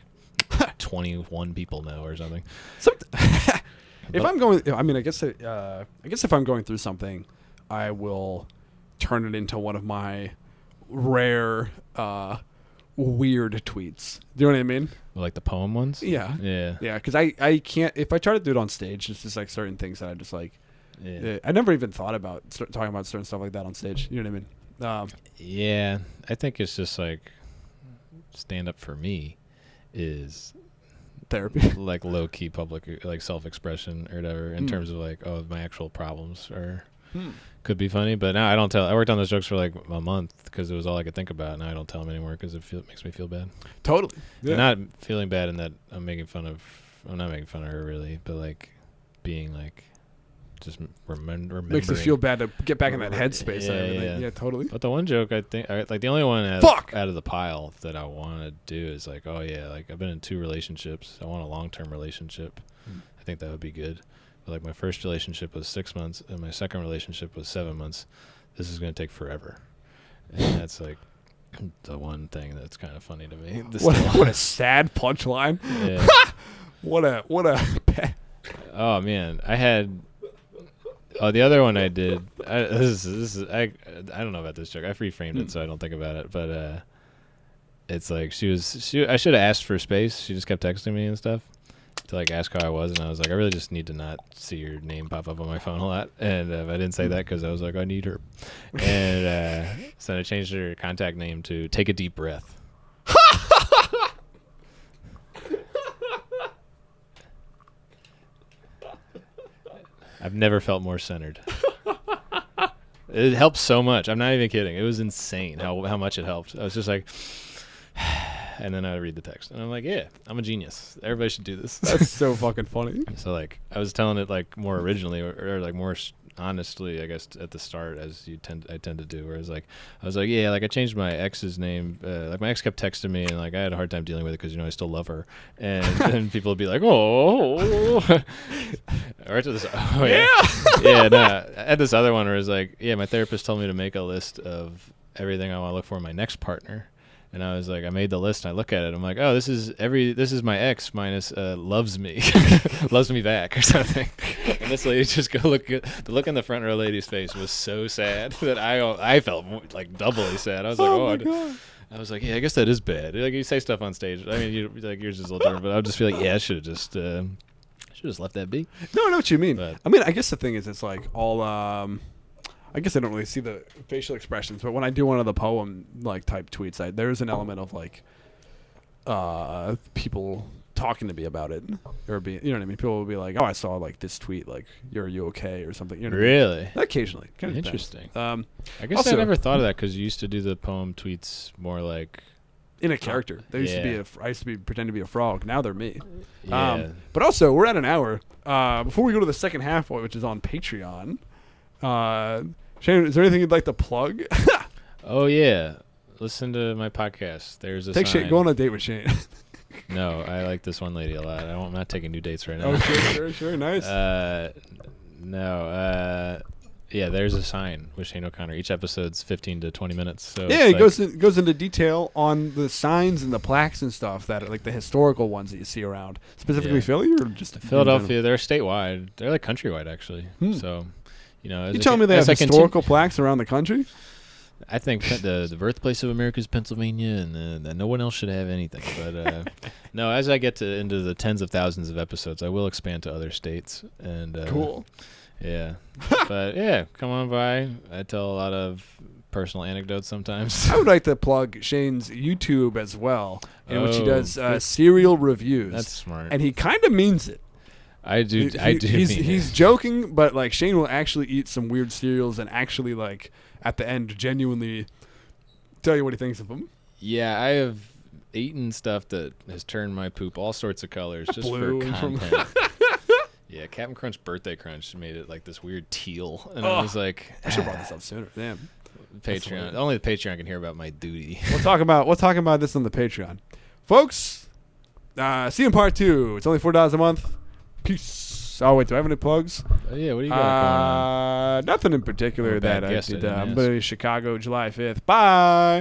B: 21 people know or something.
A: If I'm going, I mean, I guess if I'm going through something, I will turn it into one of my rare weird tweets. Do you know what I mean?
B: Like the poem ones?
A: Yeah. Because I can't, if I try to do it on stage, it's just like certain things that I just like. Yeah. I never even thought about talking about certain stuff like that on stage. You know what I mean?
B: Yeah, I think it's just like stand up for me is
A: therapy.
B: like low key public like self-expression or whatever in terms of like, oh, my actual problems or could be funny. But now I don't tell. I worked on those jokes for like a month because it was all I could think about. Now I don't tell them anymore because it makes me feel bad.
A: Totally. Yeah.
B: Not feeling bad in that I'm making fun of. I'm not making fun of her really, but like being like just remembering.
A: Makes you feel bad to get back in that headspace and everything. Yeah, totally.
B: But the one joke I think, like the only one out of the pile that I want to do is like, oh yeah, like I've been in 2 relationships. I want a long-term relationship. I think that would be good. But like my first relationship was 6 months, and my second relationship was 7 months. This is going to take forever, and that's like the one thing that's kind of funny to me.
A: What a sad punchline.
B: Yeah.
A: What a.
B: Oh man, I had. Oh, the other one I did. I don't know about this joke. I reframed it so I don't think about it. But it's like I should have asked for space. She just kept texting me and stuff to like ask how I was, and I was like, I really just need to not see your name pop up on my phone a lot. And I didn't say that because I was like, I need her. And so I changed her contact name to Take a Deep Breath. I've never felt more centered. It helps so much. I'm not even kidding. It was insane how much it helped. I was just like, and then I would read the text, and I'm like, yeah, I'm a genius. Everybody should do this.
A: That's so fucking funny.
B: So like, I was telling it like more originally or like more honestly, I guess, at the start, as I tend to do. Whereas like, I was like, yeah, like I changed my ex's name. Like my ex kept texting me, and like I had a hard time dealing with it because I still love her, and then people would be like, oh. Right to this. Oh yeah. Yeah. No, I had this other one where it was like, yeah, my therapist told me to make a list of everything I want to look for in my next partner. And I was like, I made the list, and I look at it. I'm like, oh, this is my ex minus loves me, loves me back or something. And this lady just the look in the front row lady's face was so sad that I felt like doubly sad. I was like, God. I was like, yeah, I guess that is bad. Like you say stuff on stage. I mean, yours is a little different, but I would just feel like, yeah, I should have just left that be.
A: No, I know what you mean.
B: But,
A: I mean, I guess the thing is, it's like all. I guess I don't really see the facial expressions, but when I do one of the poem like type tweets, there's an element of like people talking to me about it, or being, you know what I mean. People will be like, "Oh, I saw like this tweet, like, are you okay?" or something. You know what
B: really?
A: I mean? Occasionally, kind of
B: interesting.
A: I
B: guess also, I never thought of that because you used to do the poem tweets more like
A: in a character. They used to be. I used to pretend to be a frog. Now they're me.
B: Yeah.
A: But also, we're at an hour. Before we go to the second half, which is on Patreon. Shane, is there anything you'd like to plug?
B: Oh yeah, listen to my podcast. There's a sign.
A: Shane, go on a date with Shane.
B: No, I like this one lady a lot. I'm not taking new dates right now.
A: Oh, sure, nice.
B: Yeah, there's a sign with Shane O'Connor. Each episode's 15 to 20 minutes. So
A: yeah, it goes into detail on the signs and the plaques and stuff that are like the historical ones that you see around. Specifically Philly or just
B: Philadelphia? They're statewide. They're like countrywide actually. So. You
A: telling me they have historical plaques around the country?
B: I think the birthplace of America is Pennsylvania, and no one else should have anything. But no, as I get into the tens of thousands of episodes, I will expand to other states. And
A: cool.
B: Yeah. But yeah, come on by. I tell a lot of personal anecdotes sometimes.
A: I would like to plug Shane's YouTube as well, in which he does cereal reviews.
B: That's smart.
A: And he kind of means it.
B: I do.
A: He's joking, but like Shane will actually eat some weird cereals and actually like at the end genuinely tell you what he thinks of them.
B: Yeah, I have eaten stuff that has turned my poop all sorts of colors just for content. Yeah, Captain Crunch Birthday Crunch made it like this weird teal, and I was like,
A: I should have brought this up sooner. Damn.
B: Patreon. Only the Patreon can hear about my duty.
A: We'll talk about this on the Patreon, folks. See you in part 2. It's only $4 a month. Peace. Oh wait, do I have any plugs?
B: Yeah, what do you got going on?
A: Nothing in particular that I did. I'm
B: going
A: going to Chicago July 5th. Bye.